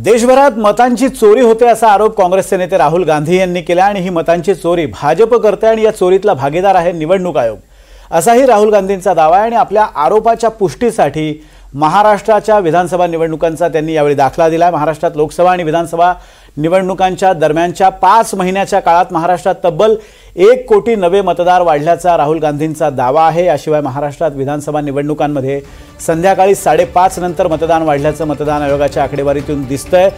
देशभरात मतांची चोरी होते असा आरोप काँग्रेसचे नेते राहुल गांधी यांनी केला आणि ही मतांची चोरी भाजप करते आणि या चोरीतला भागीदार आहे निवडणूक आयोग असाही राहुल गांधींचा दावा आहे। आणि आपल्या आरोपाच्या पुष्टीसाठी महाराष्ट्राच्या विधानसभा निवडणुकांचा त्यांनी यावेळी दाखला दिला। महाराष्ट्रात लोकसभा आणि विधानसभा निवडणुकांच्या दरम्यानच्या 5 महिन्याच्या काळात महाराष्ट्रात तब्बल 1 कोटी नवे मतदार वाढल्याचा राहुल गांधींचा दावा आहे। याशिवाय महाराष्ट्रात विधानसभा निवडणुकांमध्ये संध्याकाळी 5:30 नंतर मतदान वाढल्याचं मतदान आयोगाच्या आकडेवारीतून दिसतंय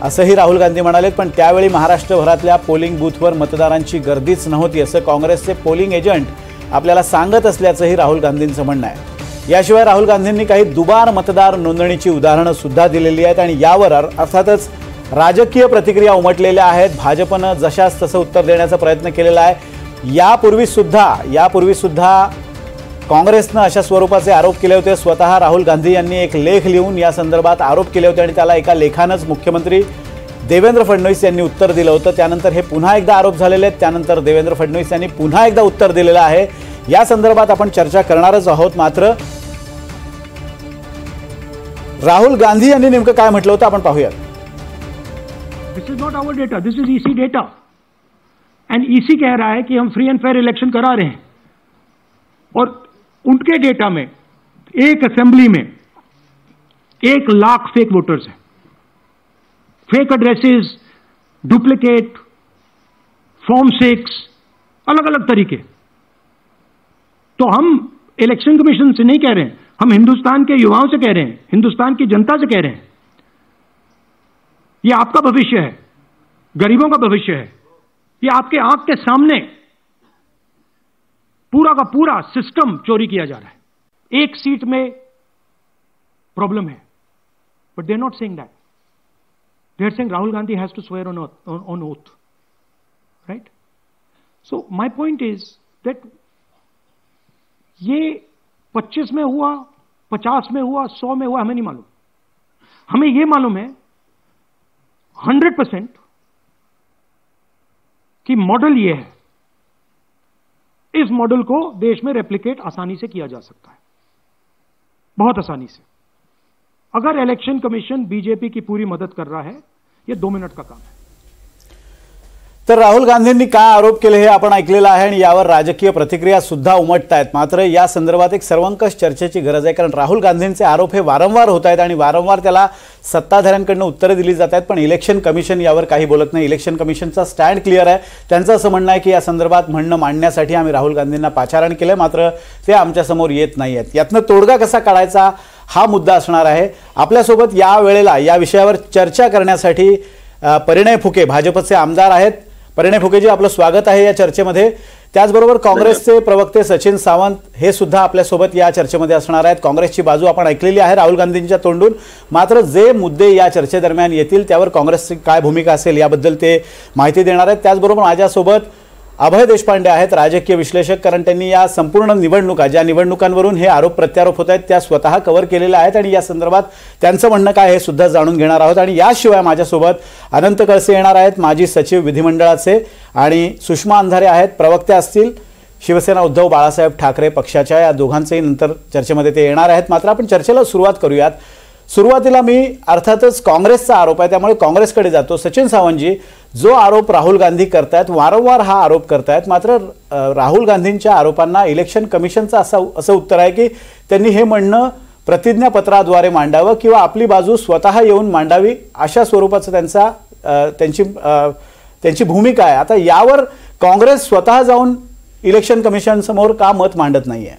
असंही राहुल गांधी म्हणाले। पण त्यावेळी महाराष्ट्रभरातल्या पोलिंग बूथवर मतदारांची गर्दीच नव्हती असं काँग्रेसचे पोलिंग एजंट आपल्याला सांगत असल्याचंही राहुल गांधींचं म्हणणं आहे। याशिवाय राहुल गांधींनी काही दुबार मतदार नोंदणीची उदाहरणं सुद्धा दिलेली आहेत आणि यावर अर्थातच राजकीय प्रतिक्रिया उमटलेल्या आहेत। भाजपनं जशास तसं उत्तर देण्याचा प्रयत्न केलेला आहे। यापूर्वी सुद्धा काँग्रेसनं अशा स्वरूपाचे आरोप केले होते। स्वतः राहुल गांधी यांनी एक लेख लिहून या संदर्भात आरोप केले होते आणि त्याला एका लेखानंच मुख्यमंत्री देवेंद्र फडणवीस यांनी उत्तर दिलं होतं। त्यानंतर हे पुन्हा एकदा आरोप झालेले आहेत। त्यानंतर देवेंद्र फडणवीस यांनी पुन्हा एकदा उत्तर दिलेलं आहे। या संदर्भात आपण चर्चा करणारच आहोत। मात्र राहुल गांधी यांनी नेमकं काय म्हटलं होतं आपण पाहूया। This is not our data, this is EC data and EC कह रहा है कि हम फ्री एंड फेयर इलेक्शन करा रहे हैं और उनके डेटा में एक असेंबली में 1 लाख फेक वोटर्स हैं, फेक एड्रेसेस, डुप्लीकेट फॉर्म 6, अलग अलग तरीके। तो हम इलेक्शन कमीशन से नहीं कह रहे हैं, हम हिंदुस्तान के युवाओं से कह रहे हैं, हिंदुस्तान की जनता से कह रहे हैं, ये आपका भविष्य है, गरीबों का भविष्य है। ये आपके आंख के सामने पूरा का पूरा सिस्टम चोरी किया जा रहा है। 1 सीट में प्रॉब्लम है, but they are not saying that. They are saying Rahul Gandhi has to swear on oath, right? So my point is that ये 25 में हुआ, 50 में हुआ, 100 में हुआ, हमें नहीं मालूम। हमें यह मालूम है 100% कि मॉडल ये है। इस मॉडल को देश में रेप्लिकेट आसानी से किया जा सकता है, बहुत आसानी से। अगर इलेक्शन कमीशन बीजेपी की पूरी मदद कर रहा है, ये 2 मिनट का काम है। तर राहुल गांधींनी काय आरोप केले हे आपण ऐकलेलं आहे आणि यावर राजकीय प्रतिक्रिया सुद्धा उमटतायत। मात्र या संदर्भात एक सर्वंकष चर्चेची गरज आहे, कारण राहुल गांधींचे आरोप हे वारंवार होत आहेत आणि वारंवार त्याला सत्ताधाऱ्यांकडून उत्तरे दिली जात आहेत। पण इलेक्शन कमिशन यावर काही बोलत नाही। इलेक्शन कमिशनचा स्टँड क्लिअर आहे। त्यांचं असं म्हणणं आहे की या संदर्भात म्हणणं मांडण्यासाठी आम्ही राहुल गांधींना पाचारण केलं, मात्र ते आमच्यासमोर येत नाही आहेत। यातनं तोडगा कसा काढायचा हा मुद्दा असणार आहे। आपल्यासोबत या वेळेला या विषयावर चर्चा करण्यासाठी परिणय फुके भाजपचे आमदार आहेत। परिणय फुकेजी, आपलं स्वागत आहे या चर्चेमध्ये। त्याचबरोबर काँग्रेसचे प्रवक्ते सचिन सावंत हे सुद्धा आपल्यासोबत या चर्चेमध्ये असणार आहेत। काँग्रेसची बाजू आपण ऐकलेली आहे राहुल गांधींच्या तोंडून, मात्र जे मुद्दे या चर्चेदरम्यान येतील त्यावर काँग्रेसची काय भूमिका असेल याबद्दल ते माहिती देणार आहेत। त्याचबरोबर माझ्यासोबत अभय देशपांडे आहेत, राजकीय विश्लेषक, कारण त्यांनी या संपूर्ण निवडणुका ज्या निवडणुकांवरून हे आरोप प्रत्यारोप होत आहेत त्या स्वतः कव्हर केलेल्या आहेत आणि या संदर्भात त्यांचं म्हणणं काय हे सुद्धा जाणून घेणार आहोत। आणि याशिवाय माझ्यासोबत अनंत कळसे येणार आहेत, माजी सचिव विधिमंडळाचे, आणि सुषमा अंधारे आहेत, प्रवक्त्या असतील शिवसेना उद्धव बाळासाहेब ठाकरे पक्षाच्या। या दोघांचेही नंतर चर्चेमध्ये ते येणार आहेत। मात्र आपण चर्चेला सुरुवात करूयात। सुरुवातीला मी अर्थातच काँग्रेसचा आरोप आहे त्यामुळे काँग्रेसकडे जातो। सचिन सावंतजी, जो आरोप राहुल गांधी करतायत, वारंवार हा आरोप करतायत, मात्र राहुल गांधींच्या आरोपांना इलेक्शन कमिशनचं असं उत्तर आहे की त्यांनी हे म्हणणं प्रतिज्ञापत्राद्वारे मांडावं किंवा आपली बाजू स्वतः येऊन मांडावी, अशा स्वरूपाचं त्यांची भूमिका आहे। आता यावर काँग्रेस स्वतः जाऊन इलेक्शन कमिशन समोर का मत मांडत नाहीये?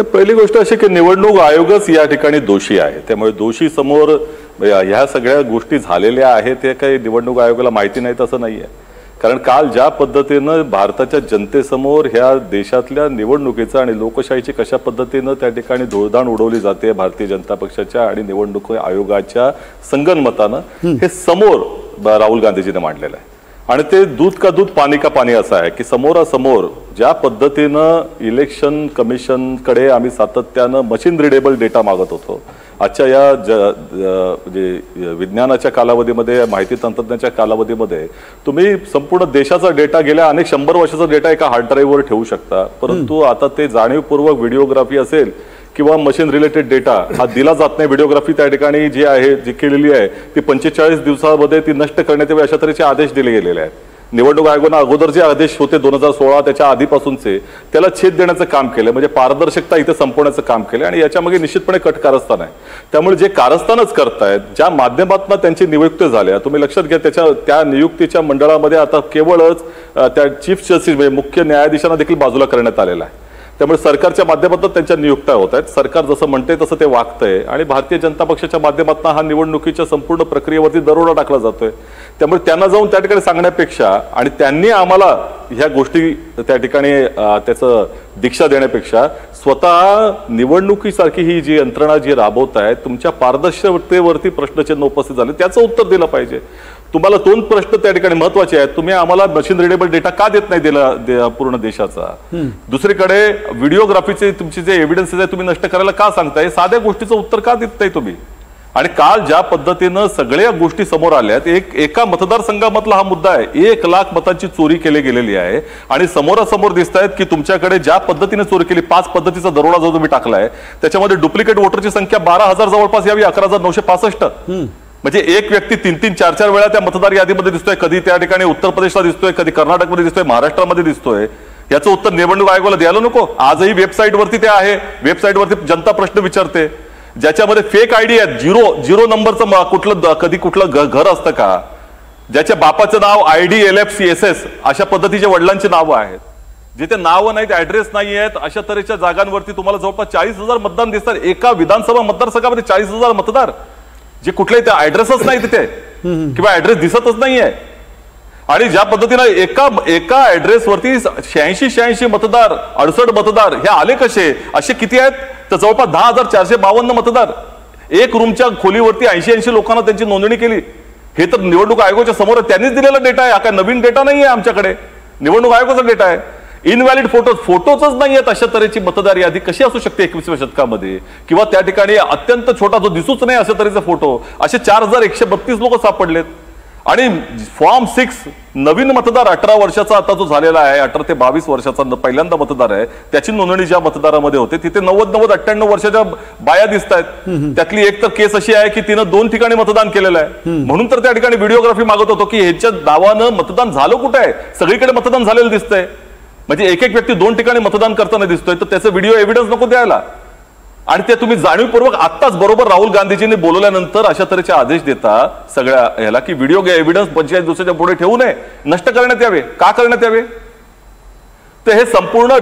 पहिली गोष्ट अशी की निवडणूक आयोगच या ठिकाणी दोषी आहे, त्यामुळे दोषी समोर ह्या सगळ्या गोष्टी झालेल्या आहेत ते काही निवडणूक आयोगाला माहिती नाही तसं नाहीये। कारण काल ज्या पद्धतीनं भारताच्या जनतेसमोर ह्या देशातल्या निवडणुकीचं आणि लोकशाहीची कशा पद्धतीनं त्या ठिकाणी धुळदाण उडवली जाते भारतीय जनता पक्षाच्या आणि निवडणूक आयोगाच्या संगनमतानं, हे समोर राहुल गांधीजीने मांडलेलं आहे। आणि ते दूध का दूध पाणी का पाणी असं आहे की समोरासमोर ज्या पद्धतीनं इलेक्शन कमिशनकडे आम्ही सातत्यानं मशीन रिडेबल डेटा मागत होतो, आजच्या या विज्ञानाच्या कालावधीमध्ये, माहिती तंत्रज्ञानाच्या कालावधीमध्ये तुम्ही संपूर्ण देशाचा डेटा गेल्या अनेक 100 वर्षाचा डेटा एका हार्ड ड्राईव्हवर ठेवू शकता, परंतु आता ते जाणीवपूर्वक व्हिडिओग्राफी असेल किंवा मशीन रिलेटेड डेटा हा दिला जात नाही, व्हिडिओग्राफी त्या ठिकाणी जी आहे जी केलेली आहे ती 45 दिवसामध्ये ती नष्ट करण्यात यावी अशा तऱ्हेचे आदेश दिले गेलेले आहेत. निवडणूक आयोगानं अगोदर जे आदेश होते 2016 त्याच्या आधीपासूनचे त्याला छेद देण्याचं काम केलं, म्हणजे पारदर्शकता इथे संपवण्याचं काम केलं आणि याच्यामागे निश्चितपणे कट कारस्थान आहे. त्यामुळे जे कारस्थानच करतायत, ज्या माध्यमातून त्यांची नियुक्ती झाल्या, तुम्ही लक्षात घ्या त्या नियुक्तीच्या मंडळामध्ये आता केवळच त्या चीफ जस्टिस म्हणजे मुख्य न्यायाधीशांना देखील बाजूला करण्यात आलेला आहे. त्यामुळे सरकारच्या माध्यमातून त्यांच्या नियुक्त्या होत आहेत. सरकार जसं म्हणते तसं ते वागतंय आणि भारतीय जनता पक्षाच्या माध्यमातून हा निवडणुकीच्या संपूर्ण प्रक्रियेवरती दरोडा टाकला जातोय. त्यामुळे त्यांना जाऊन त्या ठिकाणी सांगण्यापेक्षा आणि त्यांनी आम्हाला ह्या गोष्टी त्या ठिकाणी त्याचं दीक्षा देण्यापेक्षा स्वतः निवडणुकीसारखी ही जी यंत्रणा जी राबवत आहे तुमच्या पारदर्शकतेवरती प्रश्नचिन्ह उपस्थित झाले त्याचं उत्तर दिलं पाहिजे. तुम्हाला 2 प्रश्न त्या ठिकाणी महत्वाचे आहेत. तुम्ही आम्हाला मशीन रिडेबल डेटा का देत नाही दिला पूर्ण देशाचा. दुसरीकडे व्हिडिओग्राफीचे तुमचे जे एव्हिडन्सेस आहे तुम्ही नष्ट करायला का सांगताय, साध्या गोष्टीचं उत्तर का देत नाही तुम्ही. आणि काल ज्या पद्धतीनं सगळ्या गोष्टी समोर आल्यात, एका मतदारसंघामधला हा मुद्दा आहे, 1 लाख मतांची चोरी केली गेलेली आहे आणि समोरासमोर दिसत आहेत की तुमच्याकडे ज्या पद्धतीने चोरी केली, 5 पद्धतीचा दरोडा जो तुम्ही टाकलाय त्याच्यामध्ये डुप्लिकेट वोटरची संख्या 12,000 जवळपास यावी, 11,965. म्हणजे एक व्यक्ती 3-3, 4-4 वेळा त्या मतदार यादीमध्ये दिसतोय, कधी त्या ठिकाणी उत्तर प्रदेशला दिसतोय, कधी कर्नाटकमध्ये दिसतोय, महाराष्ट्रामध्ये दिसतोय. याचं उत्तर निवडणूक आयोगाला द्यायला नको. आजही वेबसाईटवरती ते आहे, वेबसाईटवरती जनता प्रश्न विचारते ज्याच्यामध्ये फेक आयडी आहेत, 0 नंबरचं कुठलं घर असतं का, ज्याच्या बापाचं नाव ID LFCSS अशा पद्धतीचे वडिलांची नावं आहेत, जिथे नावं नाहीत, ऍड्रेस नाही आहेत, अशा तऱ्हेच्या जागांवरती तुम्हाला जवळपास 40,000 मतदान दिसतात. एका विधानसभा मतदारसंघामध्ये 40,000 मतदार जे कुठले त्या ऍड्रेसच नाही तिथे किंवा ऍड्रेस दिसतच नाहीये. आणि ज्या पद्धतीनं एका ऍड्रेसवरती 86 मतदार, 68 मतदार हे आले कसे, असे किती आहेत तर जवळपास 10,452 मतदार. एक रूमच्या खोलीवरती 80 लोकांना त्यांची नोंदणी केली. हे तर निवडणूक आयोगाच्या समोर त्यांनीच दिलेला डेटा आहे, हा काय नवीन डेटा नाहीये आमच्याकडे, निवडणूक आयोगाचा डेटा आहे. इनव्हॅलिड फोटोच नाही आहेत. अशा तऱ्हेची मतदार यादी कशी असू शकते 21व्या शतकामध्ये. किंवा त्या ठिकाणी अत्यंत छोटा जो दिसूच नाही अशा तऱ्हेचा फोटो, असे 4,132 लोक सापडलेत. आणि फॉर्म 6 नवीन मतदार 18 वर्षाचा आता जो झालेला आहे, 18 ते 22 वर्षाचा पहिल्यांदा मतदार आहे, त्याची नोंदणी ज्या मतदारामध्ये होते तिथे 90, 98 वर्षाच्या बाया दिसत आहेत. त्यातली एक तर केस अशी आहे की तिनं 2 ठिकाणी मतदान केलेलं आहे, म्हणून तर त्या ठिकाणी व्हिडिओग्राफी मागत होतो की ह्याच्या नावानं मतदान झालं कुठे आहे, सगळीकडे मतदान झालेलं दिसतंय. म्हणजे एक व्यक्ती 2 ठिकाणी मतदान करताना दिसतोय तर त्याचं व्हिडिओ एव्हिडन्स नको द्यायला. आणि ते तुम्ही जाणीवपूर्वक आत्ताच बरोबर राहुल गांधीजींनी बोलवल्यानंतर अशा तऱ्हेचे आदेश देता सगळ्या ह्याला की व्हिडिओ एव्हिडन्स 45 दिवसाच्या पुढे ठेवू नये, नष्ट करण्यात यावे. का करण्यात यावे तर हे संपूर्ण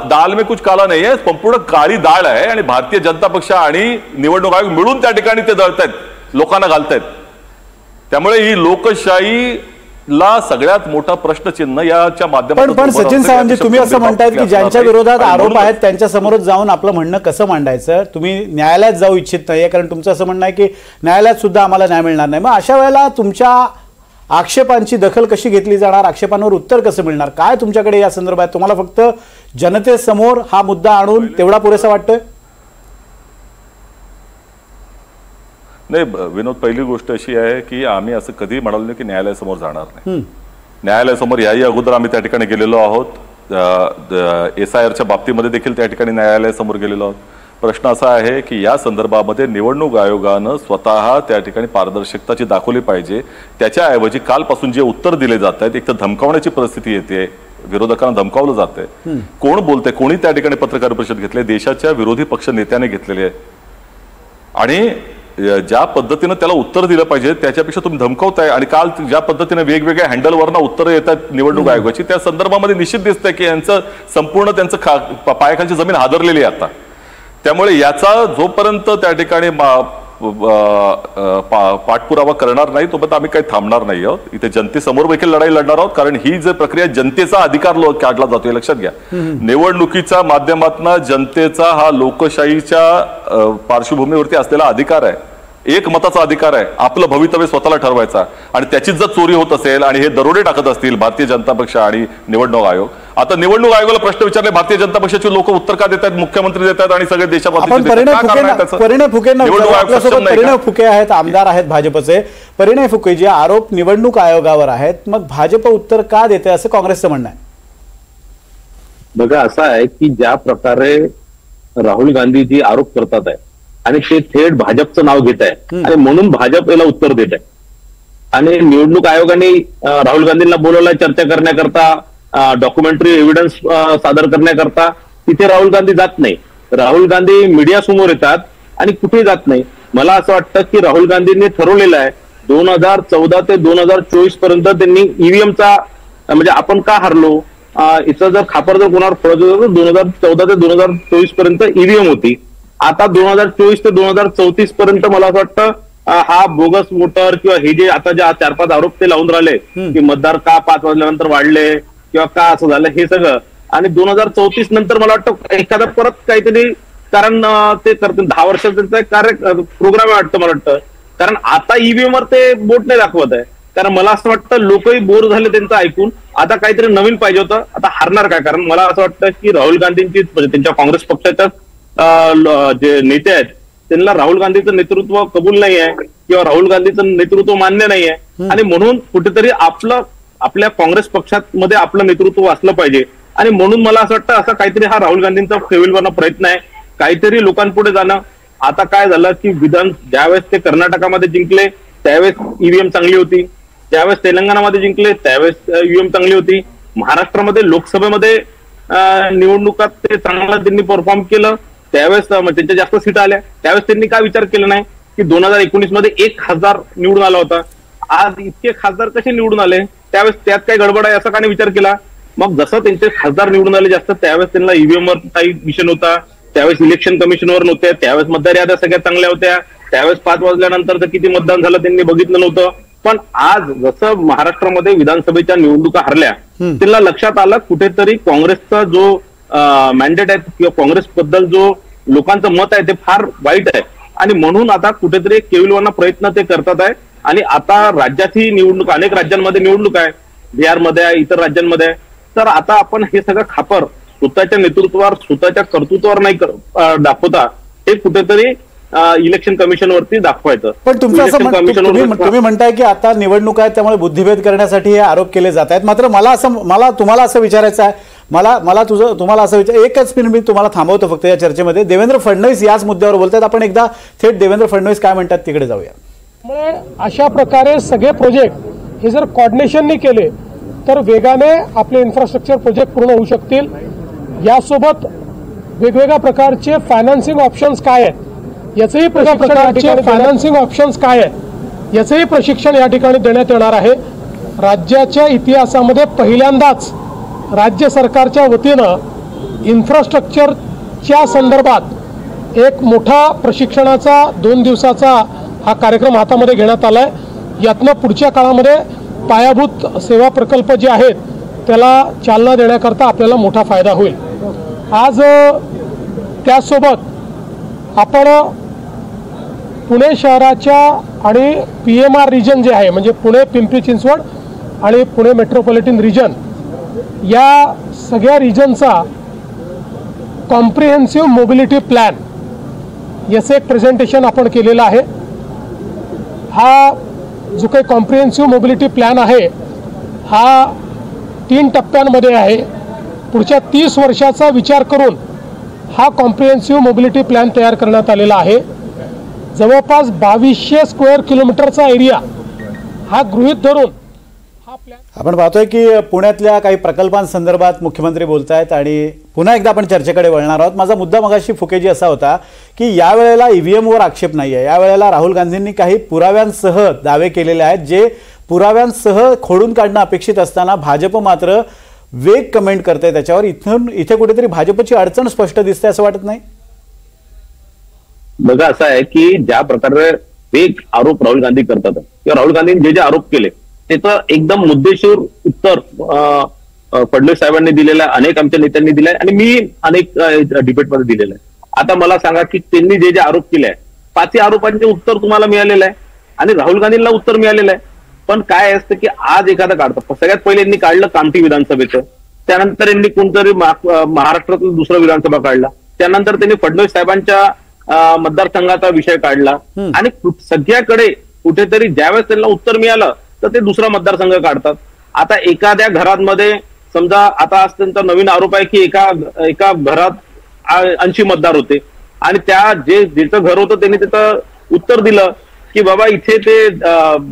दाल में कुछ काला नाही आहे, संपूर्ण काळी डाळ आहे. आणि भारतीय जनता पक्ष आणि निवडणूक आयोग मिळून त्या ठिकाणी ते दळतायत, लोकांना घालतायत. त्यामुळे ही लोकशाही ला सगळ्यात मोठा प्रश्नचिन्ह याच्या माध्यमातून. पण सचिन सावंत, तुम्ही असं म्हणतायत की ज्यांच्या विरोधात आरोप आहेत त्यांच्या समोर जाऊन आपलं म्हणणं कसं मांडायचं, तुम्ही न्यायालयात जाऊ इच्छित नाहीये, कारण तुमचं असं म्हणणं आहे की न्यायालयात सुद्धा आम्हाला न्याय मिळणार नाही. मग अशा वेळेला तुमच्या आक्षेपांची दखल कशी घेतली जाणार, आक्षेपांवर उत्तर कसं मिळणार, काय तुमच्याकडे या संदर्भात? तुम्हाला फक्त जनतेसमोर हा मुद्दा आणून तेवढा पुरेसा वाटतोय? नाही विनोद, पहिली गोष्ट अशी आहे की आम्ही असं कधी म्हणालो नाही की न्यायालयासमोर जाणार नाही. न्यायालयासमोर याही अगोदर आम्ही त्या ठिकाणी गेलेलो आहोत. SIRच्या बाबतीमध्ये देखील त्या ठिकाणी न्यायालयासमोर गेलेलो आहोत. प्रश्न असा आहे की या संदर्भामध्ये निवडणूक आयोगानं स्वतः त्या ठिकाणी पारदर्शकताची दाखवली पाहिजे. त्याच्याऐवजी कालपासून जे उत्तर दिले जात आहेत, एक तर धमकावण्याची परिस्थिती येते, विरोधकांना धमकावलं जातंय. कोण बोलतंय, कोणी त्या ठिकाणी पत्रकार परिषद घेतली, देशाच्या विरोधी पक्ष नेत्याने घेतलेली आहे. आणि ज्या पद्धतीनं त्याला उत्तर दिलं पाहिजे त्याच्यापेक्षा तुम्ही धमकावताय. आणि काल ज्या पद्धतीने वेगवेगळ्या हँडलवरनं उत्तरं येतात निवडणूक आयोगाची, त्या संदर्भामध्ये निश्चित दिसतंय की यांचं संपूर्ण त्यांचं पायाखालची जमीन हादरलेली आहे आता. त्यामुळे याचा जोपर्यंत त्या ठिकाणी पाठपुरावा करणार नाही तोपर्यंत आम्ही काही थांबणार नाही आहोत. इथे जनतेसमोर देखील लढाई लढणार आहोत, कारण ही जी प्रक्रिया जनतेचा अधिकार काढला जातोय, लक्षात घ्या. निवडणुकीच्या माध्यमातून जनतेचा हा लोकशाहीच्या पार्श्वभूमीवरती असलेला अधिकार आहे, एक मताचा अधिकार आहे, आपलं भवितव्य स्वतःला ठरवायचा. आणि त्याचीच जर चोरी होत असेल आणि हे दरोडे टाकत असतील भारतीय जनता पक्ष आणि निवडणूक आयोग, आता निवडणूक आयोगाला प्रश्न विचारले भारतीय जनता पक्षाचे लोक उत्तर का देतात, मुख्यमंत्री देतात आणि सगळे देशात. परिणय फुके आहेत, आमदार आहेत भाजपचे. परिणय फुके जे आरोप निवडणूक आयोगावर आहेत, मग भाजप उत्तर का देते असं काँग्रेसचं म्हणणं आहे? बघा, असं आहे की ज्या प्रकारे राहुल गांधी जी आरोप करतात आहे आणि ते थेट भाजपचं नाव घेत आहे आणि म्हणून भाजप याला उत्तर देत आहे. आणि निवडणूक आयोगाने राहुल गांधींना बोलवलंय चर्चा करण्याकरता, डॉक्युमेंटरी एव्हिडन्स सादर करण्याकरता. तिथे राहुल गांधी जात नाही. राहुल गांधी मीडिया समोर येतात आणि कुठे जात नाही. मला असं वाटतं की राहुल गांधींनी ठरवलेलं आहे 2014 ते 2024 पर्यंत त्यांनी ईव्हीएमचा म्हणजे आपण का हरलो याचा जर खापर जर कोणावर पडत होतं तर 2014 ते 2024 पर्यंत ईव्हीएम होती. आता 2024 ते 2034 पर्यंत मला असं वाटतं हा बोगस वोटर किंवा हे जे आता जे 4-5 आरोप ते लावून राहिले की मतदार का 5 वाजल्यानंतर वाढले किंवा का असं झालं हे सगळं. आणि 2034 नंतर मला वाटतं एखादा परत काहीतरी कारण ते करतील 10 वर्षाचा त्यांचा प्रोग्राम वाटतं मला वाटतं. कारण आता ईव्हीएम वर ते बोट नाही दाखवत आहे. कारण मला असं वाटतं लोकही बोर झाले त्यांचं ऐकून. आता काहीतरी नवीन पाहिजे होतं. आता हारणार काय? कारण मला असं वाटतं की राहुल गांधींची म्हणजे त्यांच्या काँग्रेस पक्षाच्या जे नेते आहेत त्यांना राहुल गांधीचं नेतृत्व कबूल नाही आहे किंवा राहुल गांधीचं नेतृत्व मान्य नाही आहे. आणि म्हणून कुठेतरी आपल्या काँग्रेस पक्षामध्ये आपलं नेतृत्व असलं पाहिजे. आणि म्हणून मला असं वाटतं असं काहीतरी हा राहुल गांधींचा फेविलवाना प्रयत्न आहे. काहीतरी लोकांपुढे जाणं. आता काय झालं की ज्यावेळेस ते कर्नाटकामध्ये जिंकले त्यावेळेस ईव्हीएम चांगली होती, ज्यावेळेस तेलंगणामध्ये जिंकले त्यावेळेस ईव्हीएम चांगली होती, महाराष्ट्रामध्ये लोकसभेमध्ये निवडणुकात ते चांगलं त्यांनी परफॉर्म केलं त्यावेळेस त्यांच्या जास्त सीट आल्या. त्यावेळेस त्यांनी काय विचार केला नाही की 2019 मध्ये 1 खासदार निवडून आला होता, आज इतके खासदार कसे निवडून आले, त्यावेळेस त्यात काय गडबड आहे असं का नाही विचार केला. मग जसं त्यांचे खासदार निवडून आले जास्त त्यावेळेस त्यांना ईव्हीएमवर काही विषय नव्हता, त्यावेळेस इलेक्शन कमिशनवर नव्हते, त्यावेळेस मतदार याद्या सगळ्यात चांगल्या होत्या, त्यावेळेस 5 वाजल्यानंतर किती मतदान झालं त्यांनी बघितलं नव्हतं. पण आज जसं महाराष्ट्रामध्ये विधानसभेच्या निवडणुका हरल्या त्यांना लक्षात आलं कुठेतरी काँग्रेसचा जो मॅन्डेट आहे किंवा काँग्रेस बद्दल जो लोकांचं मत आहे ते फार वाईट आहे. आणि म्हणून आता कुठेतरी एक केविलवाना प्रयत्न ते करतात आहे. आणि आता राज्यातही निवडणूक अनेक राज्यांमध्ये निवडणूक आहे, बिहारमध्ये आहे, इतर राज्यांमध्ये आहे. तर आता आपण हे सगळं खापर स्वतःच्या नेतृत्वावर स्वतःच्या कर्तृत्वावर नाही दाखवता हे कुठेतरी इलेक्शन कमिशनवरती दाखवायचं. पण तुमचं असं तुम्ही म्हणताय की आता निवडणूक आहेत त्यामुळे बुद्धिभेद करण्यासाठी हे आरोप केले जात आहेत. मात्र मला तुम्हाला असं विचारायचं आहे, मला तुम्हाला असं एकच मिनिट मी तुम्हाला थांबवतो फक्त या चर्चेमध्ये. देवेंद्र फडणवीस याच मुद्द्यावर बोलतात. आपण एकदा थेट देवेंद्र फडणवीस काय म्हणतात तिकडे जाऊया. त्यामुळे अशा प्रकारे सगळे प्रोजेक्ट हे जर कोऑर्डिनेशनने केले तर वेगाने आपले इन्फ्रास्ट्रक्चर प्रोजेक्ट पूर्ण होऊ शकतील. यासोबत वेगवेगळ्या प्रकारचे फायनान्सिंग ऑप्शन्स काय आहेत याचंही प्रशिक्षण या ठिकाणी देण्यात येणार आहे. राज्याच्या इतिहासामध्ये पहिल्यांदाच राज्य सरकारच्या वतीनं इन्फ्रास्ट्रक्चरच्या संदर्भात एक मोठा प्रशिक्षणाचा 2 दिवसाचा हा कार्यक्रम हातामध्ये घेण्यात आला आहे. यातनं पुढच्या काळामध्ये पायाभूत सेवा प्रकल्प जे आहेत त्याला चालना देण्याकरता आपल्याला मोठा फायदा होईल. आज त्याचसोबत आपण पुणे शहराच्या आणि PMR रिजन जे आहे म्हणजे पुणे पिंपरी चिंचवड आणि पुणे मेट्रोपॉलिटन रिजन या सगळ्या रिजनचा कॉम्प्रिहेन्सिव्ह मोबिलिटी प्लॅन याचं एक प्रेझेंटेशन आपण केलेलं आहे. हा जो काही कॉम्प्रिहेन्सिव्ह मोबिलिटी प्लॅन आहे हा 3 टप्प्यांमध्ये आहे. पुढच्या 30 वर्षाचा विचार करून हा कॉम्प्रिहेन्सिव्ह मोबिलिटी प्लॅन तयार करण्यात आलेला आहे. जवळपास 2200 स्क्वेअर किलोमीटरचा एरिया हा गृहीत धरून हा प्लॅन आपण पाहतोय की पुण्यातल्या काही प्रकल्पांसंदर्भात मुख्यमंत्री बोलत आहेत आणि पुन्हा एकदा आपण चर्चेकडे वळणार आहोत. माझा मुद्दा मगाशी फुकेजी असा होता की यावेळेला ईव्हीएमवर आक्षेप नाही आहे. यावेळेला राहुल गांधींनी काही पुराव्यांसह दावे केलेले आहेत जे पुराव्यांसह खोडून काढणं अपेक्षित असताना भाजप मात्र वेग कमेंट करते त्याच्यावर. इथे कुठेतरी भाजपची अडचण स्पष्ट दिसते असं वाटत नाही? बघा असं आहे की ज्या प्रकारे वेग आरोप राहुल गांधी करतात किंवा राहुल गांधींनी जे आरोप केले त्याचं एकदम मुद्देशीर उत्तर फडणवीस साहेबांनी दिलेलं आहे, अनेक आमच्या नेत्यांनी दिलंय आणि मी अनेक डिबेटमध्ये दिलेलं आहे. आता मला सांगा की त्यांनी जे आरोप केले आहे 5 आरोपांचे उत्तर तुम्हाला मिळालेलं आहे आणि राहुल गांधींना उत्तर मिळालेलं आहे. पण काय असतं की आज एखादं काढतं सगळ्यात पहिले यांनी काढलं कामठी विधानसभेचं, त्यानंतर यांनी कोणतरी महाराष्ट्रातून दुसरा विधानसभा काढला, त्यानंतर त्यांनी फडणवीस साहेबांच्या मतदारसंघाचा विषय काढला आणि सगळ्याकडे कुठेतरी ज्यावेळेस त्यांना उत्तर मिळालं तर ते दुसरा मतदारसंघ काढतात. आता एखाद्या घरांमध्ये समजा आता आज त्यांचा नवीन आरोप आहे की एका घरात 80 मतदार होते आणि त्या ज्याचं घर होतं त्यांनी तिथं उत्तर दिलं की बाबा इथे ते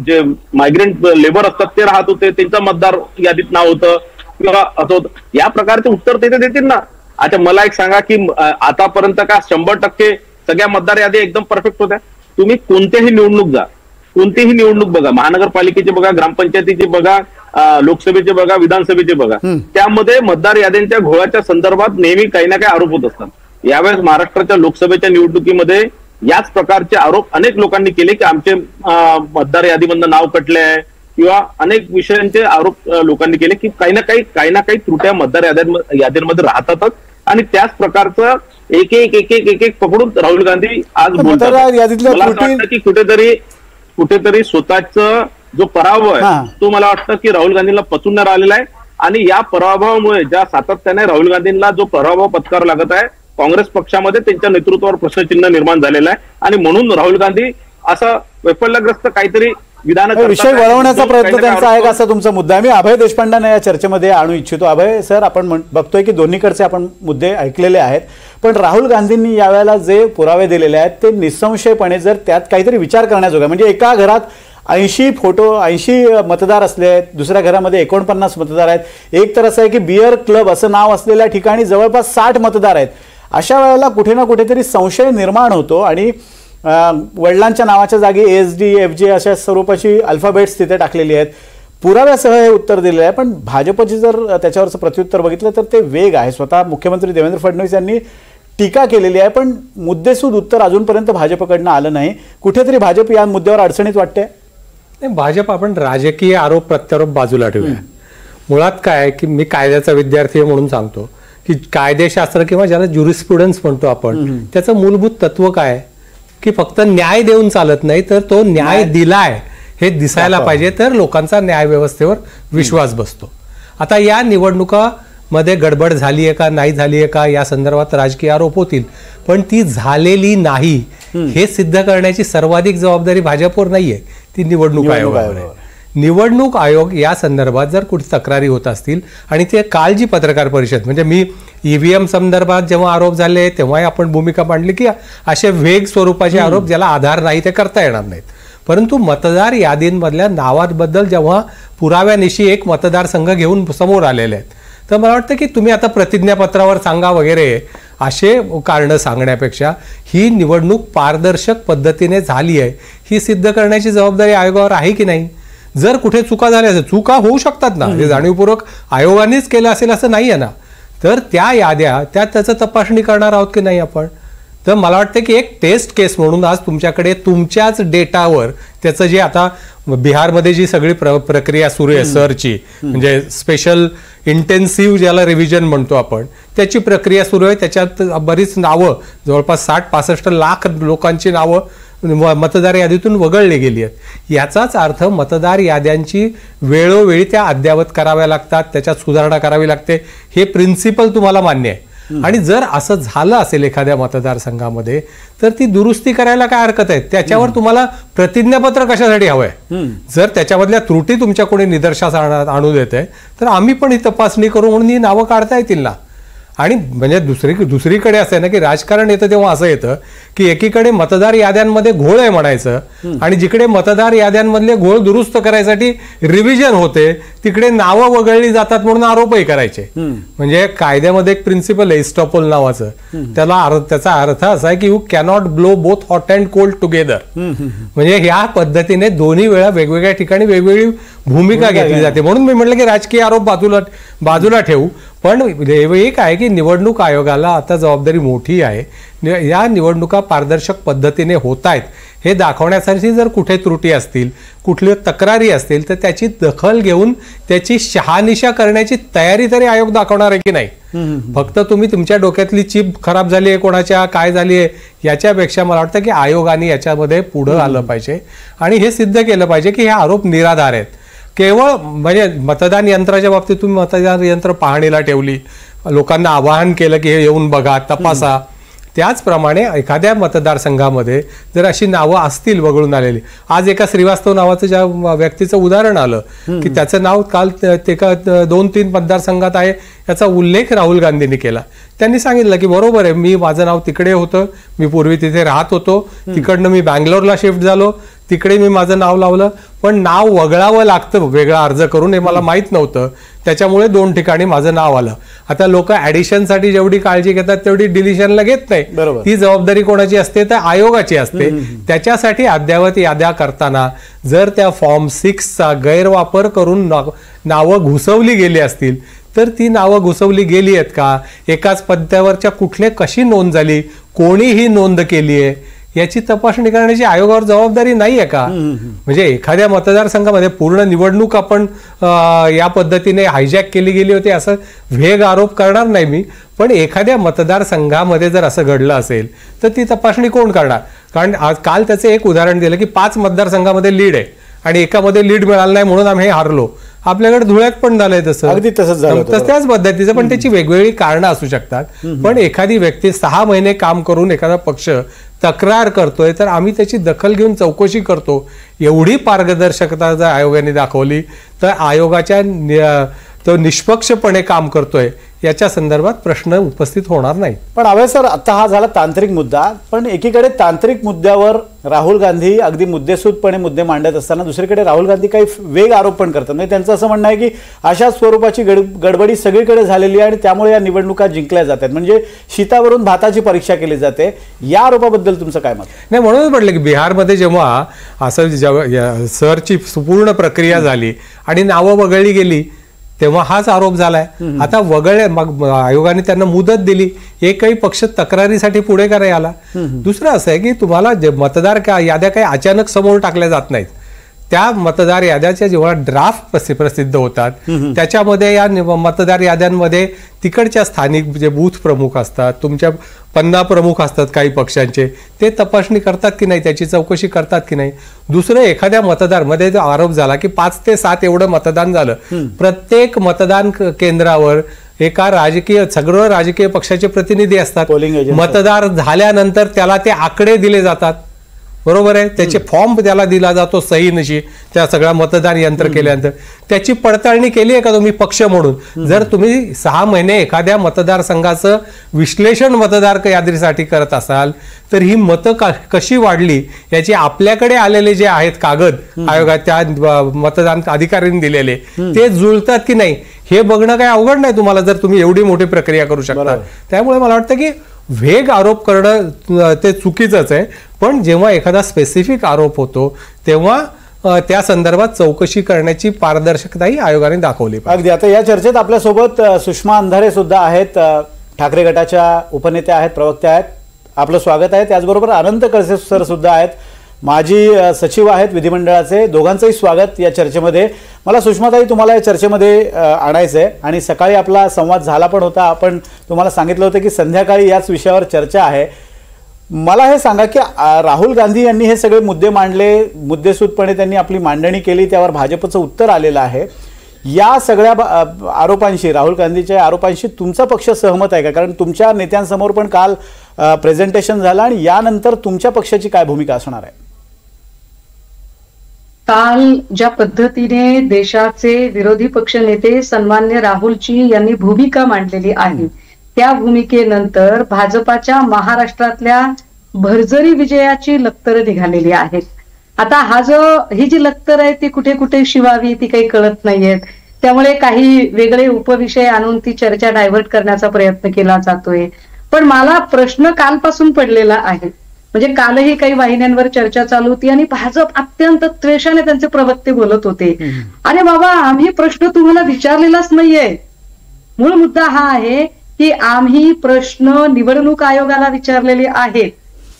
जे मायग्रेंट लेबर असतात ते राहत होते, त्यांचं मतदार यादीत नाव होतं किंवा असं होतं. या प्रकारचे उत्तर ते देतील ना. अच्छा मला एक सांगा की आतापर्यंत का 100% सगळ्या मतदार यादी एकदम परफेक्ट होत्या? तुम्ही कोणत्याही निवडणूक जा, कोणतीही निवडणूक बघा, महानगरपालिकेचे बघा, ग्रामपंचायतीचे बघा, लोकसभेचे बघा, विधानसभेचे बघा, त्यामध्ये मतदार याद्यांच्या घोळाच्या संदर्भात नेहमी काही ना काही आरोप होत असतात. यावेळेस महाराष्ट्राच्या लोकसभेच्या निवडणुकीमध्ये याच प्रकारचे आरोप अनेक लोकांनी केले की आमचे मतदार यादीमधनं नाव कटले आहे किंवा अनेक विषयांचे आरोप लोकांनी केले की काही ना काही त्रुट्या मतदार याद्यांमध्ये राहतातच आणि त्याच प्रकारचं एक एक पकडून राहुल गांधी आज बोलतात. मला असं वाटतं की कुठेतरी स्वतःचा जो पराभव आहे तो मला वाटतं की राहुल गांधींना पचून न राहिलेला आहे आणि या पराभवामुळे ज्या सातत्याने राहुल गांधींना जो पराभव पत्करावा लागत आहे काँग्रेस पक्षामध्ये त्यांच्या नेतृत्वावर प्रश्नचिन्ह निर्माण झालेलं आहे आणि म्हणून राहुल गांधी असं वैफल्यग्रस्त काहीतरी विधान विषय वळवण्याचा प्रयत्न त्यांचा आहे असा तुमचा मुद्दा. मी अभय देशपांडेंना या चर्चेमध्ये आणू इच्छितो. अभय सर, आपण बघतोय की दोन्हीकडचे आपण मुद्दे ऐकलेले आहेत, पण राहुल गांधींनी यावेळेला जे पुरावे दिलेले आहेत ते निसंशयपणे जर त्यात काहीतरी विचार करण्याजोगा, म्हणजे एका घरात 80 मतदार असले आहेत, दुसऱ्या घरामध्ये 49 मतदार आहेत, एक तर असं आहे की बियर क्लब असं नाव असलेल्या ठिकाणी जवळपास 60 मतदार आहेत. अशा वेळेला कुठे ना कुठेतरी संशय निर्माण होतो आणि वडिलांच्या नावाच्या जागी ASD FJ अशा स्वरूपाची अल्फाबेट्स तिथे टाकलेली आहेत. पुराव्यासह हे उत्तर दिलेलं आहे, पण भाजपची जर त्याच्यावरचं प्रत्युत्तर बघितलं तर ते वेग आहे. स्वतः मुख्यमंत्री देवेंद्र फडणवीस यांनी टीका केलेली आहे, पण मुद्देसूद उत्तर अजूनपर्यंत भाजपकडनं आलं नाही. कुठेतरी भाजप या मुद्द्यावर अडचणीत वाटते. भाजप आपण राजकीय आरोप प्रत्यारोप बाजूला ठेवूया. मुळात काय की मी कायद्याचा विद्यार्थी आहे म्हणून सांगतो की कायदेशास्त्र किंवा ज्याला ज्युरिस्प्रुडन्स म्हणतो आपण, त्याचं मूलभूत तत्व काय की फक्त न्याय देऊन चालत नाही, तर तो न्याय दिलाय हे दिसायला पाहिजे, तर लोकांचा न्याय व्यवस्थेवर विश्वास बसतो. आता या निवडणुकामध्ये गडबड झाली आहे का नाही झाली आहे का या संदर्भात राजकीय आरोप होतील, पण ती झालेली नाही हे सिद्ध करण्याची सर्वाधिक जबाबदारी भाजपवर नाहीये, ती निवडणूक आयोगावर आहे. निवडणूक आयोग या संदर्भात जर कुठे तक्रारी होत असतील आणि ते काल जी पत्रकार परिषद, म्हणजे मी EVM संदर्भात जेव्हा आरोप झाले तेव्हाही आपण भूमिका मांडली की असे वेग स्वरूपाचे आरोप ज्याला आधार नाही ते करता येणार नाहीत, परंतु मतदार यादींमधल्या नावाबद्दल जेव्हा पुराव्यानिशी एक मतदारसंघ घेऊन समोर आलेले आहेत, तर मला वाटतं की तुम्ही आता प्रतिज्ञापत्रावर सांगा वगैरे असे कारणं सांगण्यापेक्षा ही निवडणूक पारदर्शक पद्धतीने झाली आहे ही सिद्ध करण्याची जबाबदारी आयोगावर आहे की नाही. जर कुठे चुका झाल्या असेल, चुका होऊ शकतात ना, हे जाणीवपूर्वक आयोगानेच केलं असेल असं नाही आहे ना, तर त्या याद्या त्याचं तपासणी करणार आहोत की नाही आपण. तर मला वाटतं की एक टेस्ट केस म्हणून आज तुमच्याकडे तुमच्याच डेटावर त्याचं जे आता बिहारमध्ये जी सगळी प्रक्रिया सुरू आहे सरची, म्हणजे स्पेशल इंटेन्सिव्ह ज्याला रिव्हिजन म्हणतो आपण, त्याची प्रक्रिया सुरू आहे. त्याच्यात बरीच नावं, जवळपास 60-65 लाख लोकांची नावं मतदार यादीतून वगळली गेली आहेत. याचाच अर्थ मतदार याद्यांची वेळोवेळी त्या अद्ययावत कराव्या लागतात, त्याच्यात सुधारणा करावी लागते, हे प्रिन्सिपल तुम्हाला मान्य आहे. आणि जर असं झालं असेल एखाद्या मतदारसंघामध्ये तर ती दुरुस्ती करायला काय हरकत आहे. त्याच्यावर तुम्हाला प्रतिज्ञापत्र कशासाठी हवंय. जर त्याच्यामधल्या त्रुटी तुमच्या कोणी निदर्शनास आणू देते तर आम्ही पण ही तपासणी करू म्हणून ही नावं काढता येतील ना. आणि म्हणजे दुसरीकडे असं आहे ना की राजकारण येतं तेव्हा असं येतं की एकीकडे मतदार याद्यांमध्ये घोळ आहे म्हणायचं आणि जिकडे मतदार याद्यांमधले घोळ दुरुस्त करायसाठी रिव्हिजन होते तिकडे नावं वगळली जातात म्हणून आरोपही करायचे. म्हणजे कायद्यामध्ये एक प्रिन्सिपल आहे इस्टॉपल नावाचं, त्याचा अर्थ असा आहे की you cannot blow both hot and cold together. म्हणजे ह्या पद्धतीने दोन्ही वेळा वेगवेगळ्या ठिकाणी वेगवेगळी भूमिका घेतली जाते. म्हणून मी म्हटलं की राजकीय आरोप बाजूला ठेवू, पण एक आहे की निवडणूक आयोगाला आता जबाबदारी मोठी आहे. या निवडणुका पारदर्शक पद्धतीने होत आहेत हे दाखवण्यासाठी जर कुठे त्रुटी असतील, कुठल्या तक्रारी असतील तर त्याची दखल घेऊन त्याची शहानिशा करण्याची तयारी तरी आयोग दाखवणार आहे की नाही. फक्त तुम्ही तुमच्या डोक्यातली चिप खराब झाली आहे, कोणाच्या काय झाली आहे याच्यापेक्षा मला वाटतं की आयोगाने याच्यामध्ये पुढं आलं पाहिजे आणि हे सिद्ध केलं पाहिजे की हे आरोप निराधार आहेत. केवळ म्हणजे मतदान यंत्राच्या बाबतीत तुम्ही मतदान यंत्र पाहणीला ठेवली, लोकांना आवाहन केलं की हे येऊन बघा, तपासा, त्याचप्रमाणे एखाद्या मतदारसंघामध्ये जर अशी नावं असतील वगळून आलेली, आज एका श्रीवास्तव नावाचं ज्या व्यक्तीचं उदाहरण आलं की त्याचं नाव काल ते 2-3 मतदारसंघात आहे याचा उल्लेख राहुल गांधींनी केला. त्यांनी सांगितलं की बरोबर आहे, मी माझं नाव तिकडे होतं, मी पूर्वी तिथे राहत होतो, तिकडनं मी बँगलोरला शिफ्ट झालो, तिकडे मी माझं नाव लावलं, पण नाव वगळावं लागतं वेगळा अर्ज करून हे मला माहित नव्हतं, त्याच्यामुळे 2 ठिकाणी माझं नाव आलं. आता लोक ऍडिशनसाठी जेवढी काळजी घेतात तेवढी डिलिशनला घेत नाही. ती जबाबदारी कोणाची असते तर आयोगाची असते. त्याच्यासाठी अद्ययावत याद्या करताना जर त्या फॉर्म 6चा गैरवापर करून नावं घुसवली गेली असतील तर ती नावं घुसवली गेली आहेत का, एकाच पत्त्यावरच्या कुठले कशी नोंद झाली, कोणीही नोंद केली आहे याची तपासणी करण्याची आयोगावर जबाबदारी नाही आहे का? म्हणजे एखाद्या मतदारसंघामध्ये पूर्ण निवडणूक आपण या पद्धतीने हायजॅक केली गेली होती असं वेग आरोप करणार नाही मी, पण एखाद्या मतदारसंघामध्ये जर असं घडलं असेल तर ती तपासणी कोण करणार? कारण आज काल त्याचं एक उदाहरण दिलं की 5 मतदारसंघामध्ये लीड आहे आणि एकामध्ये लीड मिळालं नाही म्हणून आम्ही हे हारलो. आपल्याकडे धुळ्यात पण झालंय तसं, अगदी तसंच झालं त्याच पद्धतीचं, पण त्याची वेगवेगळी कारणं असू शकतात. पण एखादी व्यक्ती 6 महिने काम करून एखादा पक्ष तक्रार करतोय तर आम्ही त्याची दखल घेऊन चौकशी करतो. एवढी पारदर्शकता जर आयोगाने दाखवली तर आयोगाच्या तो निष्पक्षपणे काम करतोय याच्या संदर्भात प्रश्न उपस्थित होणार नाही. पण अभय सर, आता हा झाला तांत्रिक मुद्दा, पण एकीकडे तांत्रिक मुद्द्यावर राहुल गांधी अगदी मुद्देसूदपणे मुद्दे मांडत असताना दुसरीकडे राहुल गांधी काही वेग आरोप पण करतात. म्हणजे त्यांचं असं म्हणणं आहे की अशा स्वरूपाची गडबडी सगळीकडे झालेली आहे आणि त्यामुळे या निवडणुका जिंकल्या जातात, म्हणजे शीतावरून भाताची परीक्षा केली जाते. या आरोपाबद्दल तुमचं काय मत? नाही, म्हणूनच म्हटलं की बिहारमध्ये जेव्हा असं सरची पूर्ण प्रक्रिया झाली आणि नावं वगळली गेली तेव्हा हाच आरोप झालाय. आता वगळले, मग आयोगाने त्यांना मुदत दिली, एकही पक्ष तक्रारीसाठी पुढे करायला आला. दुसरं असं आहे की तुम्हाला मतदार याद्या काही अचानक समोर टाकल्या जात नाहीत. त्या मतदार याद्याच्या जेव्हा ड्राफ्ट प्रसिद्ध होतात त्याच्यामध्ये या मतदार याद्यांमध्ये तिकडच्या स्थानिक जे बूथ प्रमुख असतात, तुमच्या पन्ना प्रमुख असतात काही पक्षांचे, ते तपासणी करतात की नाही, त्याची चौकशी करतात की नाही. दुसरं, एखाद्या मतदारमध्ये जो आरोप झाला की 5 ते 7 एवढं मतदान झालं, प्रत्येक मतदान केंद्रावर सगळं राजकीय पक्षाचे प्रतिनिधी असतात. मतदार झाल्यानंतर त्याला ते आकडे दिले जातात, बरोबर आहे, त्याचे फॉर्म त्याला दिला जातो सहीनशी, त्या सगळ्या मतदान यंत्र केल्यानंतर त्याची पडताळणी केली आहे का तुम्ही पक्ष म्हणून? जर तुम्ही 6 महिने एखाद्या मतदारसंघाचं विश्लेषण मतदार यादीसाठी करत असाल तर ही मतं कशी वाढली याची आपल्याकडे आलेले जे आहेत कागद आयोगात त्या मतदान अधिकाऱ्यांनी दिलेले ते जुळतात की नाही हे बघणं काही अवघड नाही तुम्हाला, जर तुम्ही एवढी मोठी प्रक्रिया करू शकता. त्यामुळे मला वाटतं की वेग आरोप करणं ते चुकीचंच आहे, पण जेव्हा एखादा स्पेसिफिक आरोप होतो तेव्हा त्या संदर्भात चौकशी करण्याची पारदर्शकताही आयोगाने दाखवली. अगदी. आता या चर्चेत आपल्यासोबत सुषमा अंधारे सुद्धा आहेत, ठाकरे गटाच्या उपनेत्या आहेत, प्रवक्त्या आहेत. आपलं स्वागत आहे. त्याचबरोबर अनंत कळसे सर सुद्धा आहेत, माजी सचिव आहेत विधिमंडळाचे. दोघांचंही स्वागत या चर्चेमध्ये. मला सुषमाताई तुम्हाला या चर्चेमध्ये आणायचं आहे आणि सकाळी आपला संवाद झाला पण होता, आपण तुम्हाला सांगितलं होतं की संध्याकाळी याच विषयावर चर्चा आहे. मला हे सांगा की राहुल गांधी यांनी हे सगळे मुद्दे मांडले, मुद्देसूदपणे त्यांनी आपली मांडणी केली, त्यावर भाजपचं उत्तर आलेलं आहे. या सगळ्या आरोपांशी, राहुल गांधीच्या आरोपांशी तुमचा पक्ष सहमत आहे का? कारण तुमच्या नेत्यांसमोर पण काल प्रेझेंटेशन झालं आणि यानंतर तुमच्या पक्षाची काय भूमिका असणार आहे? काल ज्या पद्धतीने देशाचे विरोधी पक्ष नेते सन्मान्य राहुलजी यांनी भूमिका मांडलेली आहे, त्या भूमिकेनंतर भाजपाच्या महाराष्ट्रातल्या भरजरी विजयाची लक्तर निघालेली आहे. आता ही जी लक्तर आहे ती कुठे कुठे शिवावी ती काही कळत नाहीयेत. त्यामुळे काही वेगळे उपविषय आणून ती चर्चा डायव्हर्ट करण्याचा प्रयत्न केला जातोय. पण मला प्रश्न कालपासून पडलेला आहे, म्हणजे कालही काही वाहिन्यांवर चर्चा चालू होती आणि भाजप अत्यंत त्वेषाने त्यांचे प्रवक्ते बोलत होते, अरे बाबा आम्ही प्रश्न तुम्हाला विचारलेलाच नाहीये. मूळ मुद्दा हा आहे की आम्ही प्रश्न निवडणूक आयोगाला विचारलेले आहेत.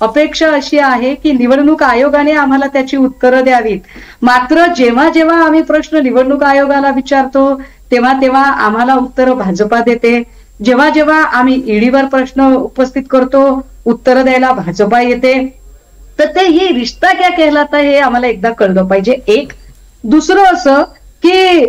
अपेक्षा अशी आहे की निवडणूक आयोगाने आम्हाला त्याची उत्तरं द्यावीत. मात्र जेव्हा जेव्हा आम्ही प्रश्न निवडणूक आयोगाला विचारतो तेव्हा तेव्हा आम्हाला उत्तरं भाजपा देते. जेव्हा जेव्हा आम्ही ईडीवर प्रश्न उपस्थित करतो उत्तरं द्यायला भाजपा येते. तर ते ही रिश्ता क्या कहलाता हे आम्हाला एकदा कळलं पाहिजे. एक. दुसरं असं की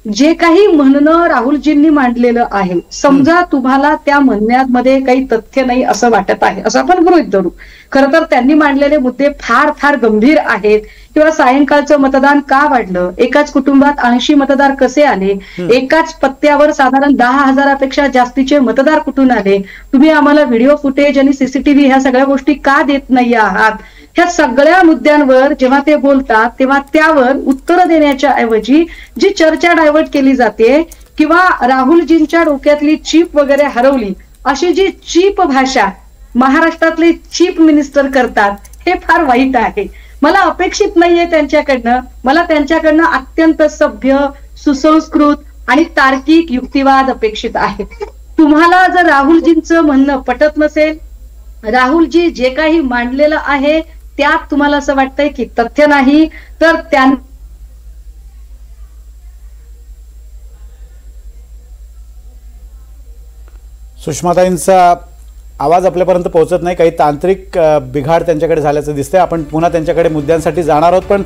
जे काही म्हणणं राहुलजींनी मांडलेलं आहे, समजा तुम्हाला त्या म्हणण्यामध्ये काही तथ्य नाही असं वाटत आहे, असं आपण गृहीत धरू. खरं तर त्यांनी मांडलेले मुद्दे फार फार गंभीर आहेत. किंवा सायंकाळचं मतदान का वाढलं, एकाच कुटुंबात 80 मतदार कसे आले, एकाच पत्त्यावर साधारण 10,000पेक्षा जास्तीचे मतदार कुठून आले, तुम्ही आम्हाला व्हिडिओ फुटेज आणि सीसीटीव्ही ह्या सगळ्या गोष्टी का देत नाही आहात, ह्या सगळ्या मुद्द्यांवर जेव्हा ते बोलतात तेव्हा त्यावर उत्तर देण्याच्या ऐवजी जी चर्चा डायव्हर्ट केली जाते किंवा राहुलजींच्या डोक्यातली चीप वगैरे हरवली अशी जी चीप भाषा महाराष्ट्रातले चीफ मिनिस्टर करतात, हे फार वाईट आहे. मला अपेक्षित नाहीये त्यांच्याकडनं. मला त्यांच्याकडनं अत्यंत सभ्य, सुसंस्कृत आणि तार्किक युक्तिवाद अपेक्षित आहे. तुम्हाला जर राहुलजींचं म्हणणं पटत नसेल, राहुलजी जे काही मांडलेलं आहे त्यात तुम्हाला असं वाटतंय की तथ्य नाही, तर त्यांना सुषमाताईंचा आवाज आपल्यापर्यंत पोहोचत नाही, काही तांत्रिक बिघाड त्यांच्याकडे झाल्याचं दिसतंय. आपण पुन्हा त्यांच्याकडे मुद्द्यांसाठी जाणार आहोत. पण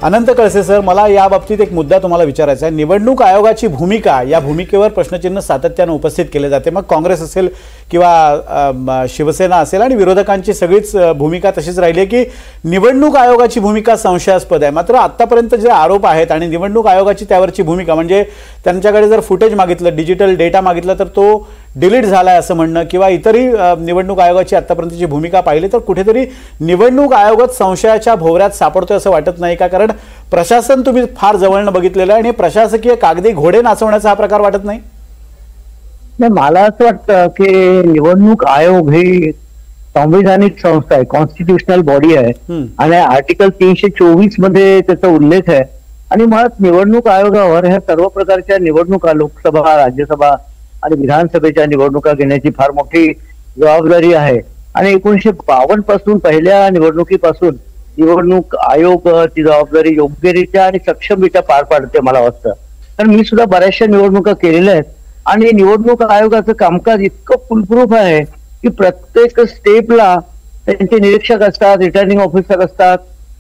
अनंत कळसे सर, मला या बाबतीत एक मुद्दा तुम्हाला विचारायचा आहे. निवडणूक आयोगाची भूमिका, या भूमिकेवर प्रश्नचिन्ह सातत्यानं उपस्थित केले जाते. मग काँग्रेस असेल किंवा शिवसेना असेल आणि विरोधकांची सगळीच भूमिका तशीच राहिली आहे की निवडणूक आयोगाची भूमिका संशयास्पद आहे. मात्र आत्तापर्यंत जे आरोप आहेत आणि निवडणूक आयोगाची त्यावरची भूमिका, म्हणजे त्यांच्याकडे जर फुटेज मागितलं, डिजिटल डेटा मागितला तर तो डिलीट झालाय असं म्हणणं, किंवा इतरही निवडणूक आयोगाची आतापर्यंतची भूमिका पाहिली तर कुठेतरी निवडणूक आयोगच संशयाच्या भोवऱ्यात सापडतोय असं वाटत नाही का? कारण प्रशासन तुम्ही फार जवळनं बघितलेलं आहे आणि प्रशासकीय कागदी घोडे नाचवण्याचा हा प्रकार वाटत नाही? नाही, मला असं वाटतं की निवडणूक आयोग ही संविधानिक संस्था आहे, कॉन्स्टिट्युशनल बॉडी आहे आणि आर्टिकल 324 मध्ये त्याचा उल्लेख आहे. आणि मुळात निवडणूक आयोगावर ह्या सर्व प्रकारच्या निवडणुका, लोकसभा, राज्यसभा आणि विधानसभेच्या निवडणुका घेण्याची फार मोठी जबाबदारी आहे. आणि 1952 पासून, पहिल्या निवडणुकीपासून निवडणूक आयोग ती जबाबदारी योग्यरित्या आणि सक्षमरित्या पार पाडते मला वाटतं. कारण मी सुद्धा बऱ्याचशा निवडणुका केलेल्या आहेत आणि निवडणूक आयोगाचं कामकाज इतकं फुलप्रूफ आहे की प्रत्येक स्टेपला त्यांचे निरीक्षक असतात, रिटर्निंग ऑफिसर असतात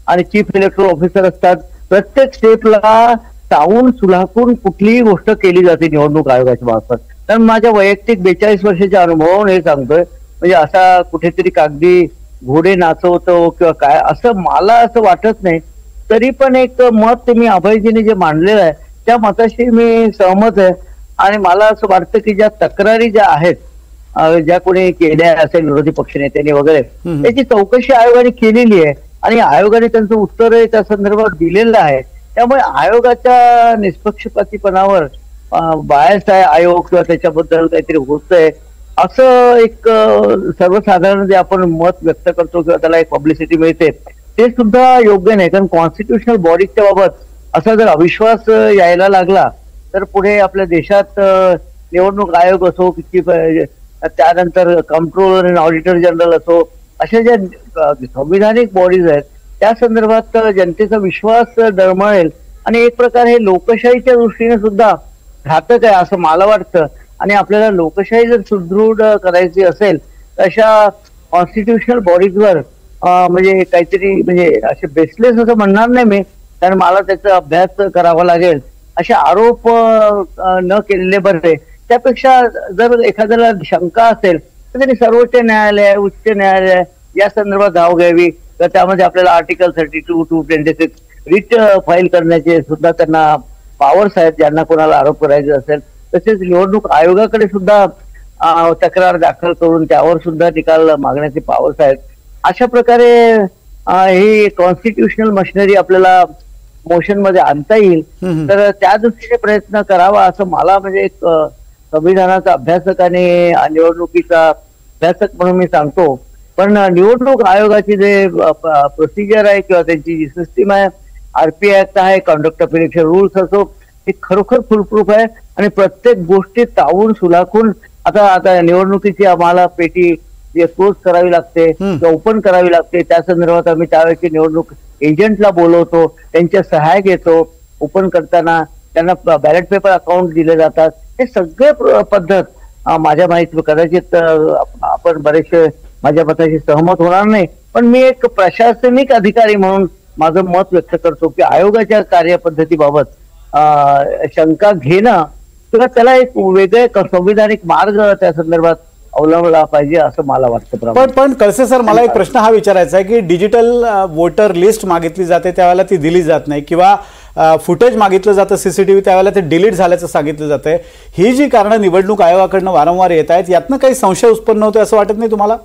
आणि चीफ इलेक्टोरल ऑफिसर असतात. प्रत्येक स्टेपला चावून सुलाखून कुठलीही गोष्ट केली जाते निवडणूक आयोगाच्या मार्फत. कारण माझ्या वैयक्तिक 42 वर्षाच्या अनुभवावरून हे सांगतोय, म्हणजे असा कुठेतरी कागदी घोडे नाचवतो किंवा काय असं मला असं वाटत नाही. तरी पण एक मत मी अभयजीने जे मांडलेलं आहे त्या मताशी मी सहमत आहे. आणि मला असं वाटतं की ज्या तक्रारी ज्या आहेत, ज्या कोणी केल्या असेल विरोधी पक्षनेत्यांनी वगैरे, त्याची चौकशी आयोगाने केलेली आहे आणि आयोगाने त्यांचं उत्तर त्या संदर्भात दिलेलं आहे. त्यामुळे आयोगाच्या निष्पक्षपातीपणावर बायस आहे आयोग किंवा त्याच्याबद्दल काहीतरी होतंय असं एक सर्वसाधारण जे आपण मत व्यक्त करतो किंवा त्याला एक पब्लिसिटी मिळते ते सुद्धा योग्य नाही. कारण कॉन्स्टिट्युशनल बॉडीच्या बाबत असा जर अविश्वास यायला लागला तर पुढे आपल्या देशात निवडणूक आयोग असो की त्यानंतर कंट्रोलर आणि ऑडिटर जनरल असो, अशा ज्या संविधानिक बॉडीज आहेत त्या संदर्भात जनतेचा विश्वास डळमळेल आणि एक प्रकारे हे लोकशाहीच्या दृष्टीने सुद्धा घातक आहे असं मला वाटतं. आणि आपल्याला लोकशाही जर सुदृढ करायची असेल तर अशा कॉन्स्टिट्युशनल बॉडीजवर म्हणजे काहीतरी, म्हणजे असे बेसलेस असं म्हणणार नाही मी, कारण मला त्याचा अभ्यास करावा लागेल, असे आरोप न केलेले बरे. त्यापेक्षा जर एखाद्याला शंका असेल तर त्यांनी सर्वोच्च न्यायालय, उच्च न्यायालय या संदर्भात धाव घ्यावी. तर त्यामध्ये आपल्याला आर्टिकल 32, 226 रिट फाईल करण्याचे सुद्धा त्यांना पॉवर्स आहेत ज्यांना कोणाला आरोप करायचे असेल. तसेच निवडणूक आयोगाकडे सुद्धा तक्रार दाखल करून त्यावर सुद्धा निकाल मागण्याचे पॉवर्स आहेत. अशा प्रकारे ही कॉन्स्टिट्युशनल मशिनरी आपल्याला मोशन मध्ये आणता येईल. तर त्या दृष्टीने प्रयत्न करावा असं मला, म्हणजे एक संविधानाचा अभ्यासक आणि निवडणुकीचा अभ्यासक म्हणून मी सांगतो. पण निवडणूक आयोगाची जे प्रोसिजर आहे किंवा त्यांची जी सिस्टीम आहे, RP ऍक्ट आहे, कंडक्ट ऑफ इलेक्शन रूल्स असो, हे खरोखर फुलप्रूफ आहे आणि प्रत्येक गोष्टी तावून सुलाखून आता निवडणुकीची आम्हाला पेटी क्लोज करावी लागते किंवा ओपन करावी लागते. त्या संदर्भात आम्ही त्यावेळेची निवडणूक एजंटला बोलवतो, त्यांच्या सहाय्य घेतो. ओपन करताना त्यांना बॅलेट पेपर अकाउंट दिले जातात. हे सगळे पद्धत माझ्या माहिती, कदाचित आपण बरेचसे माझ्या मताशी सहमत होणार नाही, पण मी एक प्रशासनिक अधिकारी म्हणून माझं मत व्यक्त करतो की आयोगाच्या कार्यपद्धतीबाबत शंका घेणं किंवा त्याला एक वेगळे संविधानिक मार्ग त्या संदर्भात अवलंबला पाहिजे असं मला वाटतं. पण कळसे सर, मला एक प्रश्न हा विचारायचा आहे की डिजिटल वोटर लिस्ट मागितली जाते त्यावेळेला ती दिली जात नाही, किंवा फुटेज मागितलं जातं सीसीटीव्ही त्यावेळेला ते डिलीट झाल्याचं सांगितलं जातंय. ही जी कारणं निवडणूक आयोगाकडनं वारंवार येत आहेत, यातनं काही संशय उत्पन्न होतोय असं वाटत नाही तुम्हाला?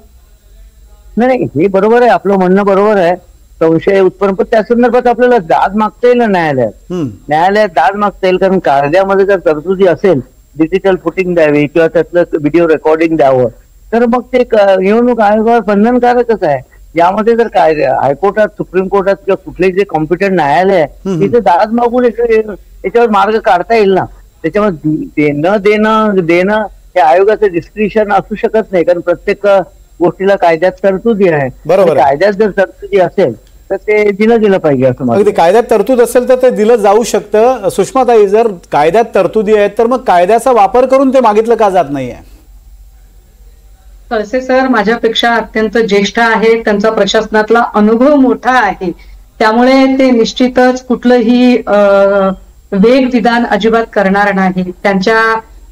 नाही, हे बरोबर आहे, आपलं म्हणणं बरोबर आहे, संशय उत्पन्न, पण त्या संदर्भात आपल्याला दाद मागता येईल ना न्यायालयात दाद मागता येईल. कारण कायद्यामध्ये जर तरतुदी असेल डिजिटल फुटिंग द्यावी किंवा त्यातलं व्हिडिओ रेकॉर्डिंग द्यावं, तर मग ते निवडणूक आयोगावर बंधनकारकच आहे. यामध्ये जर काय हायकोर्टात, सुप्रीम कोर्टात किंवा कुठले जे कॉम्पिटंट न्यायालय आहे तिथे दाद मागून याच्यावर मार्ग काढता येईल ना. त्याच्यामध्ये देणं हे आयोगाचं डिस्क्रिशन असू शकत नाही, कारण प्रत्येक गोष्टीला कायद्यात तरतुदी आहे. कायद्यात जर तरतुदी असेल तर ते दिलं गेलं पाहिजे असं मला. कायद्यात तरतूद असेल तर ते दिलं जाऊ शकतं. सुषमाताई, जर कायद्यात तरतुदी आहेत तर मग कायद्याचा वापर करून ते मागितलं का जात नाहीये? कळसे सर माझ्यापेक्षा अत्यंत ज्येष्ठ आहेत, त्यांचा प्रशासनातला अनुभव मोठा आहे, त्यामुळे ते निश्चितच कुठलंही वेग विधान अजिबात करणार नाही. त्यांच्या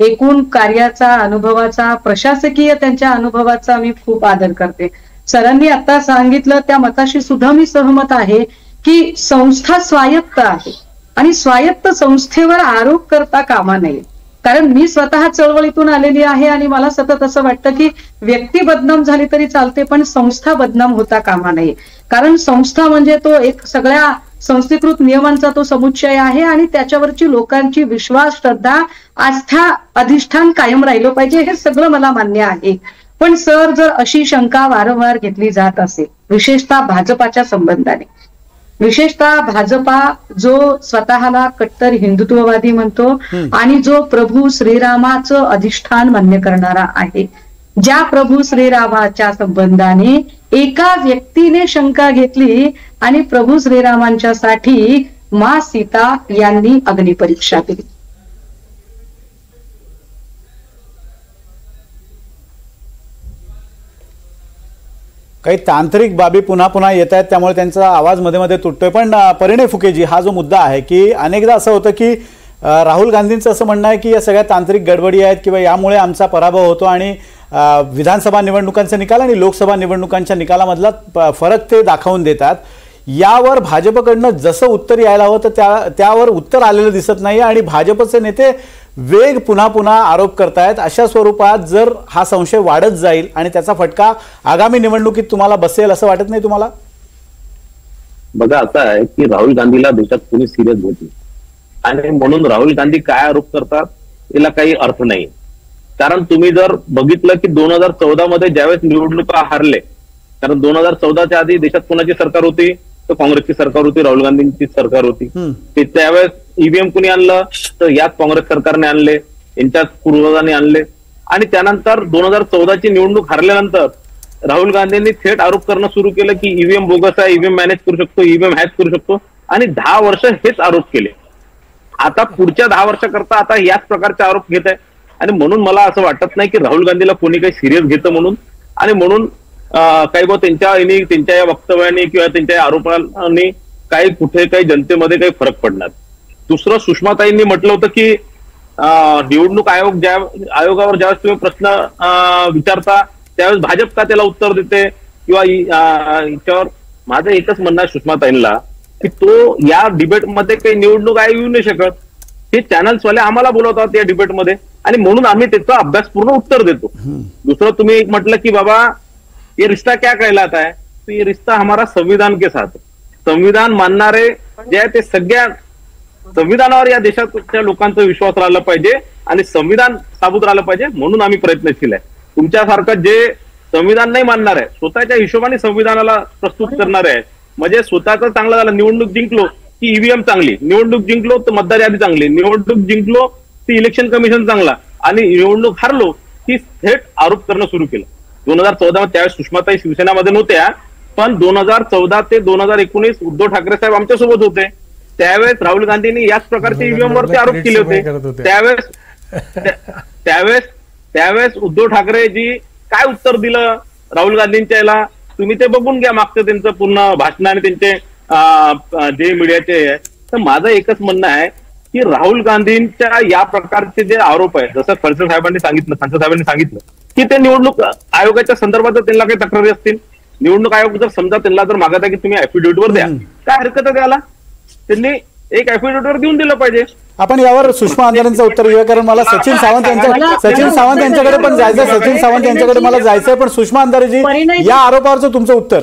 एकूण कार्याचा, अनुभवाचा, प्रशासकीय त्यांच्या अनुभवाचा मी खूप आदर करते. सरांनी आता सांगितलं त्या मताशी सुद्धा मी सहमत आहे की संस्था स्वायत्त आहे आणि स्वायत्त संस्थेवर आरोप करता कामा नये. कारण मी स्वतः चळवळीतून आलेली आहे आणि मला सतत असं वाटतं की व्यक्ती बदनाम झाली तरी चालते, पण संस्था बदनाम होता कामा नये. कारण संस्था म्हणजे तो एक सगळ्या संस्थीकृत नियमांचा तो समुच्चय आहे आणि त्याच्यावरची लोकांची विश्वास, श्रद्धा, आस्था, अधिष्ठान कायम राहिलं पाहिजे, हे सगळं मला मान्य आहे. पण सर, जर अशी शंका वारंवार घेतली जात असेल, विशेषतः भाजपाच्या संबंधाने, विशेषतः भाजपा जो स्वतःला कट्टर हिंदुत्ववादी म्हणतो आणि जो प्रभू श्रीरामाचं अधिष्ठान मान्य करणारा आहे, ज्या प्रभू श्रीरामाच्या संबंधाने एका व्यक्तीने शंका घेतली आणि प्रभू श्रीरामांच्यासाठी मा सीता यांनी अग्निपरीक्षा दिली. काही तांत्रिक बाबी पुन्हा पुन्हा येत आहेत, त्यामुळे त्यांचा आवाज मध्ये मध्ये तुटतोय. पण परिणय फुकेजी, हा जो मुद्दा आहे की अनेकदा असं होतं की राहुल गांधींचं असं म्हणणं आहे की या सगळ्या तांत्रिक गडबडी आहेत किंवा यामुळे आमचा पराभव होतो आणि विधानसभा निवडणुकांचा निकाल आणि लोकसभा निवडणुकांच्या निकालामधला फरक ते दाखवून देतात. यावर भाजपकडनं जसं उत्तर यायला हवं तर त्यावर उत्तर आलेलं दिसत नाही आणि भाजपचे नेते वेग पुन्हा पुन्हा आरोप करतायत. अशा स्वरूपात जर हा संशय वाढत जाईल आणि त्याचा फटका आगामी निवडणुकीत तुम्हाला बसेल असं वाटत नाही तुम्हाला? बघा, आता आहे की राहुल गांधीला देशात कोणी सिरियस घेत नाही आणि म्हणून राहुल गांधी काय आरोप करतात याला काही अर्थ नाही. कारण तुम्ही जर बघितलं की 2014 मध्ये ज्यावेळेस निवडणुका हारले, कारण 2014च्या आधी देशात कोणाची सरकार होती? तर काँग्रेसची सरकार होती, राहुल गांधींची सरकार होती. ते त्यावेळेस ईव्हीएम कुणी आणलं? तर याच काँग्रेस सरकारने आणले, यांच्याच पूर्वजांनी आणले. आणि त्यानंतर 2014ची निवडणूक हारल्यानंतर राहुल गांधींनी थेट आरोप करणं सुरू केलं की ईव्हीएम बोगस आहे, ईव्हीएम मॅनेज करू शकतो, ईव्हीएम हॅक करू शकतो, आणि 10 वर्ष हेच आरोप केले. आता पुढच्या 10 वर्षाकरता आता याच प्रकारचे आरोप घेत आहे. आणि म्हणून मला असं वाटत नाही की राहुल गांधीला कोणी काही सिरियस घेतं म्हणून. आणि म्हणून काही त्यांच्या या वक्तव्याने किंवा त्यांच्या या आरोपांनी काही कुठे काही जनतेमध्ये काही फरक पडणार. दुसरं, सुषमाताईंनी म्हटलं होतं की निवडणूक आयोगावर ज्यावेळेस तुम्ही प्रश्न विचारता त्यावेळेस भाजप का त्याला उत्तर देते किंवा याच्यावर माझं एकच म्हणणं आहे सुषमाताईंना की तो या डिबेटमध्ये काही निवडणूक आयोग येऊ नाही शकत. हे चॅनल्सवाले आम्हाला बोलवतात या डिबेटमध्ये आणि म्हणून आम्ही त्याचा अभ्यासपूर्ण उत्तर देतो. दुसरं, तुम्ही म्हटलं की बाबा ये रिश्ता क्या कहलाता है, तो ये रिश्ता हमारा संविधान के साथ. संविधान मानणारे जे आहे ते सगळ्या संविधानावर या देशाच्या लोकांचा विश्वास राहिला पाहिजे आणि संविधान साबूत राहिलं पाहिजे, म्हणून आम्ही प्रयत्नशील आहे. तुमच्यासारखं जे संविधान नाही मानणार आहे, स्वतःच्या हिशोबाने संविधानाला प्रस्तुत करणारे आहे, म्हणजे स्वतःच चांगलं झालं, निवडणूक जिंकलो की ईव्हीएम चांगली, निवडणूक जिंकलो तर मतदार यादी चांगली, निवडणूक जिंकलो ती इलेक्शन कमिशन चांगला, आणि निवडणूक हारलो की थेट आरोप करणं सुरू केलं. 2014 त्यावेळेस सुषमाताई शिवसेनामध्ये नव्हत्या, पण 2014 ते 2019 उद्धव ठाकरे साहेब आमच्यासोबत होते. त्यावेळेस राहुल गांधींनी याच प्रकारचे ईव्हीएम वरती आरोप केले होते. त्यावेळेस उद्धव ठाकरेजी काय उत्तर दिलं राहुल गांधींच्या याला तुम्ही ते बघून घ्या, मागचं त्यांचं पूर्ण भाषण आणि त्यांचे जे मीडियाचे आहे. तर माझं एकच म्हणणं आहे की राहुल गांधींच्या या प्रकारचे जे आरोप आहे, जसं खडसे साहेबांनी सांगितलं की ते निवडणूक आयोगाच्या संदर्भात त्यांना काही तक्रारी असतील, निवडणूक आयोग जर समजा त्यांना जर मागत आहे की तुम्ही ऍफिडेव्हिटवर द्या, काय हरकत आहे त्याला? त्यांनी एक ऍफिडेव्हिटवर देऊन दिलं पाहिजे. आपण यावर सुषमा अंधारेंचं उत्तर घेऊया, कारण मला सचिन सावंत यांच्याकडे पण जायचंय. सचिन सावंत यांच्याकडे मला जायचंय, पण सुषमा अंधारेजी या आरोपावरचं तुमचं उत्तर.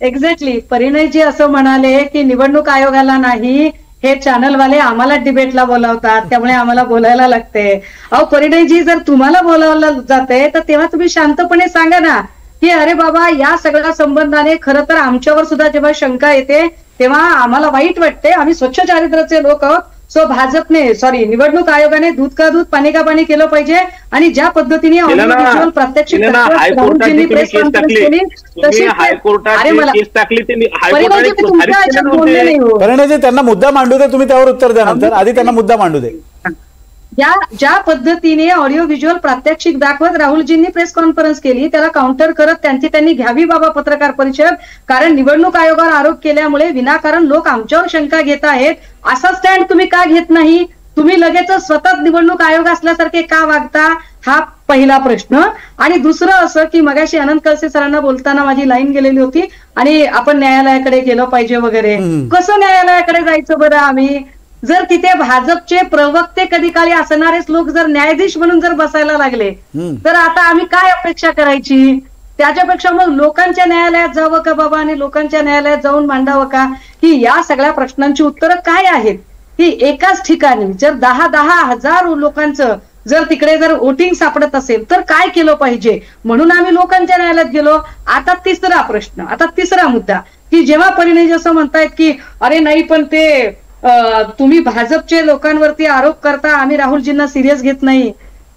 एक्झॅक्टली, परिणयजी असं म्हणाले की निवडणूक आयोगाला नाही, हे चॅनलवाले आम्हाला डिबेटला बोलावतात, त्यामुळे आम्हाला बोलायला लागते. अहो परिणयजी, जर तुम्हाला बोलावलं जाते तर तेव्हा तुम्ही शांतपणे सांगा ना की अरे बाबा, या सगळ्या संबंधाने खरं तर आमच्यावर सुद्धा जेव्हा शंका येते तेव्हा आम्हाला वाईट वाटते. आम्ही स्वच्छ चारित्र्याचे लोक आहोत. सो निवडणूक आयोगाने दूध का दूध पाणी का पाणी केलं पाहिजे, आणि ज्या पद्धतीने प्रात्यक्षिक प्रेस कॉन्फरन्स केली तशी परिणयजी त्यांना मुद्दा मांडू दे, तुम्ही त्यावर उत्तर द्या नंतर. आधी त्यांना मुद्दा मांडू दे. ज्या पद्धतीने ऑडिओ व्हिज्युअल प्रात्यक्षिक दाखवत राहुलजींनी प्रेस कॉन्फरन्स केली, त्याला काउंटर करत त्यांनी घ्यावी बाबा पत्रकार परिषद, कारण निवडणूक आयोगावर आरोप केल्यामुळे विनाकारण लोक आमच्यावर शंका घेत आहेत, असा स्टँड तुम्ही का घेत नाही? तुम्ही लगेच स्वतः निवडणूक आयोग असल्यासारखे का वागता? हा पहिला प्रश्न. आणि दुसरं असं की मगाशी अनंत कळसे सरांना बोलताना माझी लाईन गेलेली होती आणि आपण न्यायालयाकडे गेलं पाहिजे वगैरे. कसं न्यायालयाकडे जायचं बरं आम्ही? जर तिथे भाजपचे प्रवक्ते कधी काळी असणारेच लोक जर न्यायाधीश म्हणून जर बसायला लागले तर आता आम्ही काय अपेक्षा करायची? त्याच्यापेक्षा मग लोकांच्या न्यायालयात जावं का बाबा, आणि लोकांच्या न्यायालयात जाऊन मांडावं का की या सगळ्या प्रश्नांची उत्तरं काय आहेत? की एकाच ठिकाणी जर 10,000 लोकांचं जर तिकडे जर वोटिंग सापडत असेल तर काय केलं पाहिजे, म्हणून आम्ही लोकांच्या न्यायालयात गेलो. आता तिसरा मुद्दा की जेव्हा परिणय असं म्हणतायत की अरे नाही पण ते तुम्ही भाजपचे लोकांवरती आरोप करता, आम्ही राहुलजींना सिरियस घेत नाही.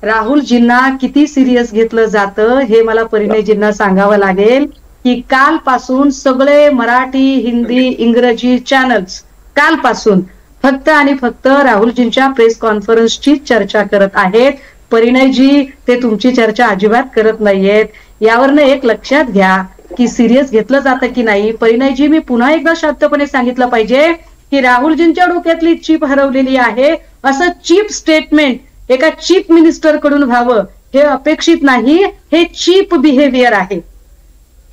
राहुलजींना किती सिरियस घेतलं जातं हे मला परिणयजींना सांगावं लागेल की कालपासून सगळे मराठी, हिंदी, इंग्रजी चॅनल्स कालपासून फक्त आणि फक्त राहुलजींच्या प्रेस कॉन्फरन्सची चर्चा करत आहेत. परिणयजी ते तुमची चर्चा अजिबात करत नाहीयेत. यावरनं एक लक्षात घ्या की सिरियस घेतलं जातं की नाही. परिणयजी, मी पुन्हा एकदा शांतपणे सांगितलं पाहिजे की राहुलजींच्या डोक्यातली चीप हरवलेली आहे, असं चीप स्टेटमेंट एका चीफ मिनिस्टर कडून व्हावं हे अपेक्षित नाही. हे चीप बिहेवियर आहे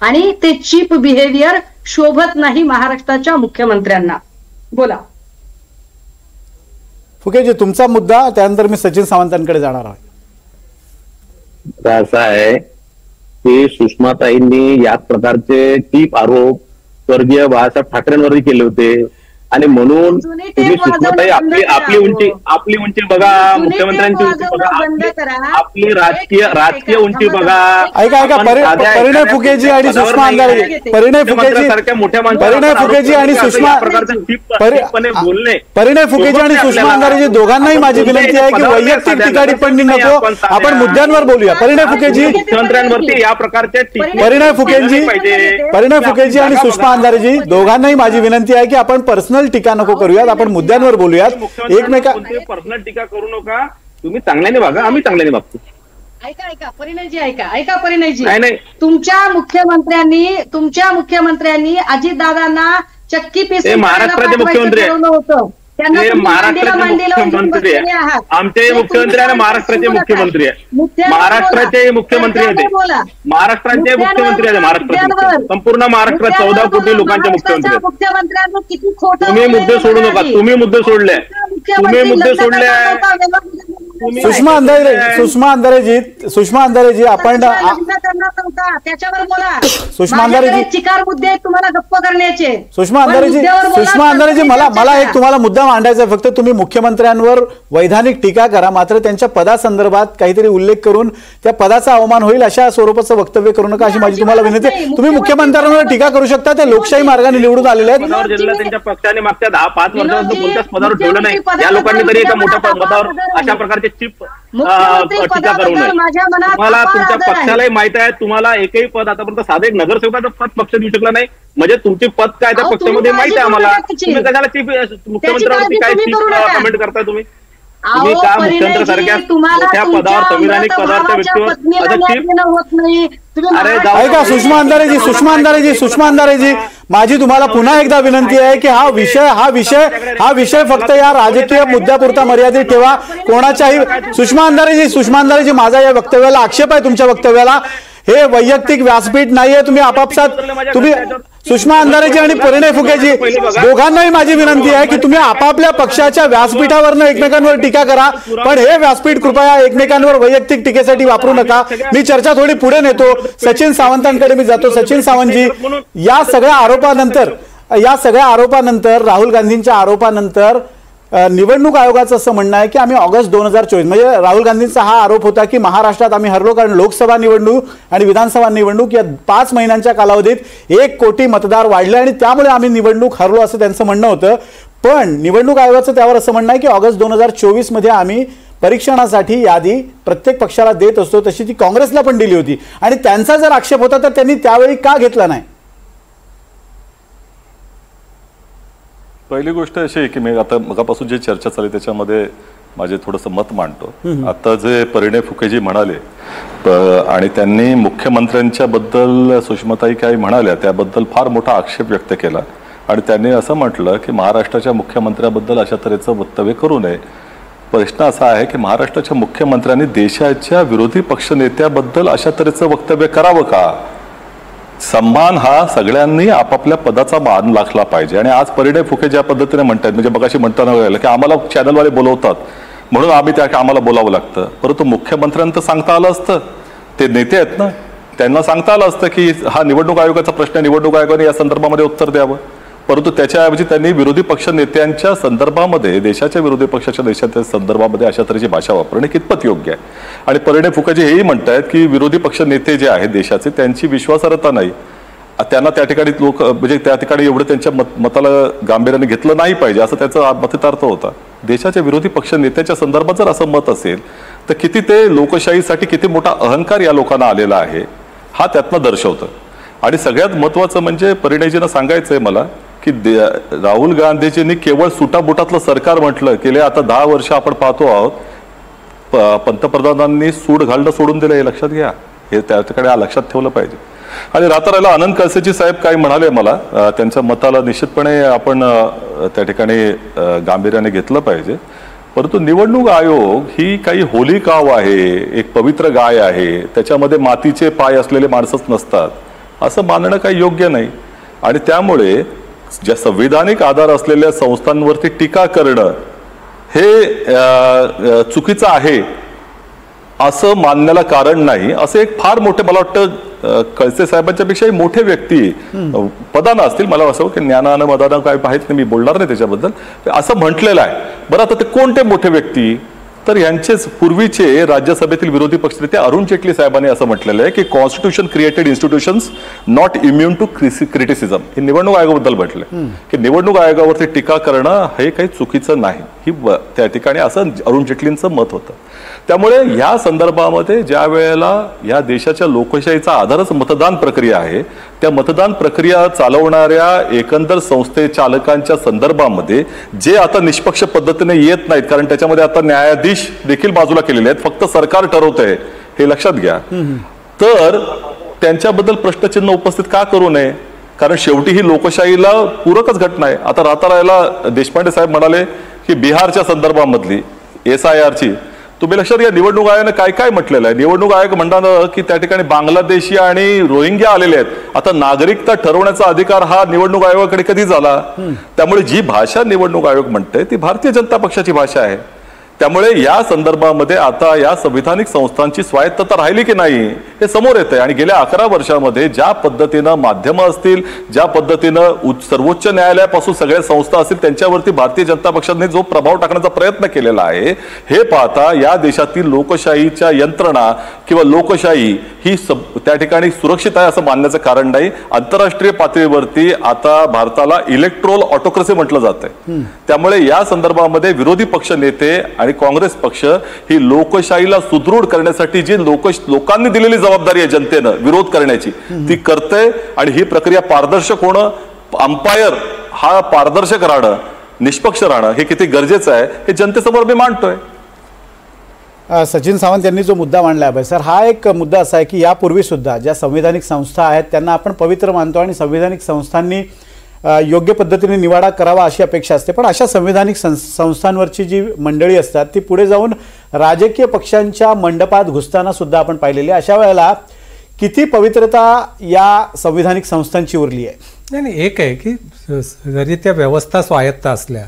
आणि ते चीप बिहेवियर शोभत नाही महाराष्ट्राच्या मुख्यमंत्र्यांना. बोला फुकेजी, तुमचा मुद्दा, त्यानंतर मी सचिन सावंतांकडे जाणार आहे. असं आहे की सुषमाताईंनी याच प्रकारचे चीप आरोप स्वर्गीय बाळासाहेब ठाकरेंवरही केले होते, आणि म्हणून तुम्ही सुषमाताई आपली उंची बघा, मुख्यमंत्र्यांची उंची बघा, आपली राजकीय उंची बघा. ऐका परिणय फुकेजी आणि सुषमा अंधारे, परिणय फुकेजी आणि सुषमा अंधारेजी दोघांनाही माझी विनंती आहे की वैयक्तिक टीका टिप्पणी नको, आपण मुद्द्यांवर बोलूया. परिणय फुकेजी, मुख्यमंत्र्यांवरती या प्रकारचे परिणय फुकेजी आणि सुषमा अंधारेजी दोघांनाही माझी विनंती आहे की आपण पर्सनल टीका नको करूयात, आपण मुद्द्यांवर बोलूयात. पर्सनल टीका करू नका, तुम्ही चांगल्याने वागा, आम्ही चांगल्याने वागतो. ऐका परिणयजी, नाही, तुमच्या मुख्यमंत्र्यांनी अजितदादांना चक्की पीस महाराष्ट्राचे मुख्यमंत्री होतं, महाराष्ट्राचे मुख्यमंत्री आहे. आमचे मुख्यमंत्री आणि महाराष्ट्राचे मुख्यमंत्री आहे, महाराष्ट्राचे मुख्यमंत्री होते, महाराष्ट्राचे मुख्यमंत्री आहे, महाराष्ट्राचे संपूर्ण महाराष्ट्रात 14 कोटी लोकांचे मुख्यमंत्री. तुम्ही मुद्दे सोडू नका, तुम्ही मुद्दे सोडले. सुषमा अंधारेजी आपण त्याच्यावर बोला. सुषमा अंधारेजी, चिकार मुद्दे तुम्हाला गप्प करण्याचे. सुषमा अंधारेजी मला एक तुम्हाला मुद्दा मांडायचा आहे. फक्त तुम्ही मुख्यमंत्र्यांवर वैधानिक टीका करा, मात्र त्यांच्या पदासंदर्भात काहीतरी उल्लेख करून त्या पदाचा अवमान होईल अशा स्वरूपाचं वक्तव्य करू नका, अशी माझी तुम्हाला विनंती आहे. तुम्ही मुख्यमंत्र्यांवर टीका करू शकता, ते लोकशाही मार्गाने निवडून आलेले आहेत. त्यांच्या पक्षाने मागच्या 10-5 वर्षापासून कोणत्याच पदावर ठेवलं नाही. या लोकांनी तरी एका मोठ्या पदावर अशा प्रकारचे चिप टीका करू नये. तुम्हाला तुमच्या पक्षालाही माहित आहे, तुम्हाला एकही पद आतापर्यंत साधं एक नगरसेवकाचं पद पक्ष देऊ शकला नाही, म्हणजे तुमची पद काय त्या पक्षामध्ये माहित आहे आम्हाला. तुम्ही कशाला चीफ मुख्यमंत्र्यावरती काय चीफ कमेंट करताय? तुम्ही का मुख्यमंत्री सारख्या मोठ्या पदावर, संविधानिक पदावर व्यक्तीवर ऐका सुषमा अंधारेजी माझी तुम्हाला पुन्हा एकदा विनंती आहे की हा विषय फक्त या राजकीय मुद्द्यापुरता मर्यादित ठेवा. कोणाच्याही सुषमा अंधारेजी माझा या वक्तव्याला आक्षेप आहे, तुमच्या वक्तव्याला. हे वैयक्तिक व्यासपीठ नाहीये. तुम्ही आपापसात सुषमा अंधारेजी आणि परिणय फुकेजी दोघांनाही माझी विनंती आहे की तुम्ही आपापल्या पक्षाच्या व्यासपीठावरनं एकमेकांवर टीका करा, पण हे व्यासपीठ कृपया एकमेकांवर वैयक्तिक टीकेसाठी वापरू नका. मी चर्चा थोडी पुढे नेतो. सचिन सावंतांकडे मी जातो. सचिन सावंतजी, या सगळ्या आरोपानंतर राहुल गांधींच्या आरोपानंतर निवडणूक आयोगाचं असं म्हणणं आहे की आम्ही ऑगस्ट 2024 म्हणजे राहुल गांधींचा हा आरोप होता की महाराष्ट्रात आम्ही हरलो कारण लोकसभा निवडणूक आणि विधानसभा निवडणूक या 5 महिन्यांच्या कालावधीत 1 कोटी मतदार वाढले आणि त्यामुळे आम्ही निवडणूक हरलो असं त्यांचं म्हणणं होतं. पण निवडणूक आयोगाचं त्यावर असं म्हणणं आहे की ऑगस्ट 2024 मध्ये आम्ही परीक्षणासाठी यादी प्रत्येक पक्षाला देत असतो, तशी ती काँग्रेसला पण दिली होती आणि त्यांचा जर आक्षेप होता तर त्यांनी त्यावेळी का घेतला नाही? पहिली गोष्ट अशी आहे की मी आता मगापासून जी चर्चा चालली त्याच्यामध्ये माझे थोडंसं मत मांडतो. आता जे परिणय फुकेजी म्हणाले आणि त्यांनी मुख्यमंत्र्यांच्या बद्दल सुषमाताई काही म्हणाल्या त्याबद्दल फार मोठा आक्षेप व्यक्त केला आणि त्यांनी असं म्हटलं की महाराष्ट्राच्या मुख्यमंत्र्याबद्दल अशा तऱ्हेचं वक्तव्य करू नये. प्रश्न असा आहे की महाराष्ट्राच्या मुख्यमंत्र्यांनी देशाच्या विरोधी पक्षनेत्याबद्दल अशा तऱ्हेचं वक्तव्य करावं का? सन्मान हा सगळ्यांनी आपापल्या पदाचा मान राखला पाहिजे. आणि आज परिणय फुके ज्या पद्धतीने म्हणतात म्हणजे मगाशी म्हणताना की आम्हाला चॅनलवाले बोलवतात म्हणून आम्हाला बोलावं लागतं, परंतु मुख्यमंत्र्यांना सांगता आलं असतं. ते नेते आहेत ना, त्यांना सांगता आलं असतं की हा निवडणूक आयोगाचा प्रश्न, निवडणूक आयोगाने या संदर्भामध्ये उत्तर द्यावं. परंतु त्याच्याऐवजी त्यांनी विरोधी पक्ष नेत्यांच्या संदर्भामध्ये, देशाच्या विरोधी पक्षाच्या देशाच्या संदर्भामध्ये अशा तऱ्हेची भाषा वापरणे कितपत योग्य आहे. आणि परिणय फुकेजी हेही म्हणतायत की विरोधी पक्ष नेते जे आहेत देशाचे त्यांची विश्वासार्हता नाही, त्यांना त्या ठिकाणी लोक म्हणजे त्या ठिकाणी एवढं त्यांच्या मताला गांभीर्याने घेतलं नाही पाहिजे असं त्याचा मतितार्थ होता. देशाच्या विरोधी पक्ष नेत्याच्या संदर्भात जर असं मत असेल तर किती ते लोकशाहीसाठी किती मोठा अहंकार या लोकांना आलेला आहे हा त्यातनं दर्शवतं. आणि सगळ्यात महत्वाचं म्हणजे परिणयजींना सांगायचंय मला की राहुल गांधीजींनी केवळ सुटाबुटातलं सरकार म्हटलं गेले आता 10 वर्ष आपण पाहतो आहोत. पंतप्रधानांनी सूट घालणं सोडून दिलं हे लक्षात घ्या, हे त्या ठिकाणी लक्षात ठेवलं पाहिजे. आणि राहिला अनंत कळसेजी साहेब काय म्हणाले मला त्यांच्या मताला निश्चितपणे आपण त्या ठिकाणी गांभीर्याने घेतलं पाहिजे. परंतु निवडणूक आयोग ही काही होली काव आहे, एक पवित्र गाय आहे, त्याच्यामध्ये मातीचे पाय असलेले माणसंच नसतात असं मानणं काही योग्य नाही. आणि त्यामुळे ज्या संविधानिक आधार असलेल्या संस्थांवरती टीका करणं हे चुकीचं आहे असं मानण्याला कारण नाही. असं एक फार मोठे मला वाटतं कळसे साहेबांच्या पेक्षाही मोठे व्यक्ती पदानं असतील, मला असं की ज्ञानानं मदानं काय माहित नाही, मी बोलणार नाही त्याच्याबद्दल, असं म्हटलेलं आहे. बरं आता ते कोणते मोठे व्यक्ती तर यांचेच पूर्वीचे राज्यसभेतील विरोधी पक्षनेते अरुण जेटली साहेबांनी असं म्हटलेलं आहे की constitution created institutions not immune to criticism. हे निवडणूक आयोगाबद्दल म्हटलंय की निवडणूक आयोगावरती टीका करणं हे काही चुकीचं नाही, ही त्या ठिकाणी असं अरुण जेटलींचं मत होतं. त्यामुळे या संदर्भामध्ये ज्या वेळेला या देशाच्या लोकशाहीचा आधारच मतदान प्रक्रिया आहे त्या मतदान प्रक्रिया चालवणाऱ्या एकंदर संस्थे चालकांच्या संदर्भामध्ये जे आता निष्पक्ष पद्धतीने येत नाहीत, कारण त्याच्यामध्ये आता न्यायाधीश देखील बाजूला केलेले आहेत, फक्त सरकार ठरवतंय हे लक्षात घ्या, तर त्यांच्याबद्दल प्रश्नचिन्ह उपस्थित का करू नये? कारण शेवटी ही लोकशाहीला पूरकच घटना आहे. आता राहिला देशपांडे साहेब म्हणाले की बिहारच्या संदर्भामधली SIR ची तुम्ही लक्षात घ्या, निवडणूक आयोगाने काय काय म्हटलेलं आहे. निवडणूक आयोग म्हणताना की त्या ठिकाणी बांगलादेशी आणि रोहिंग्या आलेले आहेत. आता नागरिकता ठरवण्याचा अधिकार हा निवडणूक आयोगाकडे कधी झाला? त्यामुळे जी भाषा निवडणूक आयोग म्हणते ती भारतीय जनता पक्षाची भाषा आहे. त्यामुळे या संदर्भामध्ये आता या संविधानिक संस्थांची स्वायत्तता राहिली की नाही हे समोर येत आहे. आणि गेल्या 11 वर्षामध्ये ज्या पद्धतीनं माध्यमं असतील, ज्या पद्धतीनं सर्वोच्च न्यायालयापासून सगळ्या संस्था असतील त्यांच्यावरती भारतीय जनता पक्षाने जो प्रभाव टाकण्याचा प्रयत्न केलेला आहे हे पाहता या देशातील लोकशाहीच्या यंत्रणा किंवा लोकशाही ही त्या ठिकाणी सुरक्षित आहे असं मानण्याचं कारण नाही. आंतरराष्ट्रीय पातळीवरती आता भारताला इलेक्ट्रोल ऑटोक्रेसी म्हटलं जातंय. त्यामुळे या संदर्भामध्ये विरोधी पक्ष नेते आणि काँग्रेस पक्ष ही लोकशाहीला सुदृढ करण्यासाठी जी लोकांनी दिलेली जबाबदारी आहे जनतेनं विरोध करण्याची ती करते. आणि ही प्रक्रिया पारदर्शक होणं, अंपायर हा पारदर्शक राहणं, निष्पक्ष राहणं हे किती गरजेचं आहे हे जनतेसमोर मी मांडतोय. सचिन सावंत यांनी जो मुद्दा मांडला आहे सर, हा एक मुद्दा असा आहे की यापूर्वी सुद्धा ज्या संविधानिक संस्था आहेत त्यांना आपण पवित्र मानतो आणि संविधानिक संस्थांनी योग्य पद्धतीने निवाडा करावा अशी अपेक्षा असते, पण अशा संविधानिक संस्थांवरची जी मंडळी असतात ती पुढे जाऊन राजकीय पक्षांच्या मंडपात घुसताना सुद्धा आपण पाहिलेली. अशा वेळेला किती पवित्रता या संविधानिक संस्थांची उरली आहे? नाही, एक आहे की जरी त्या व्यवस्था स्वायत्त असल्या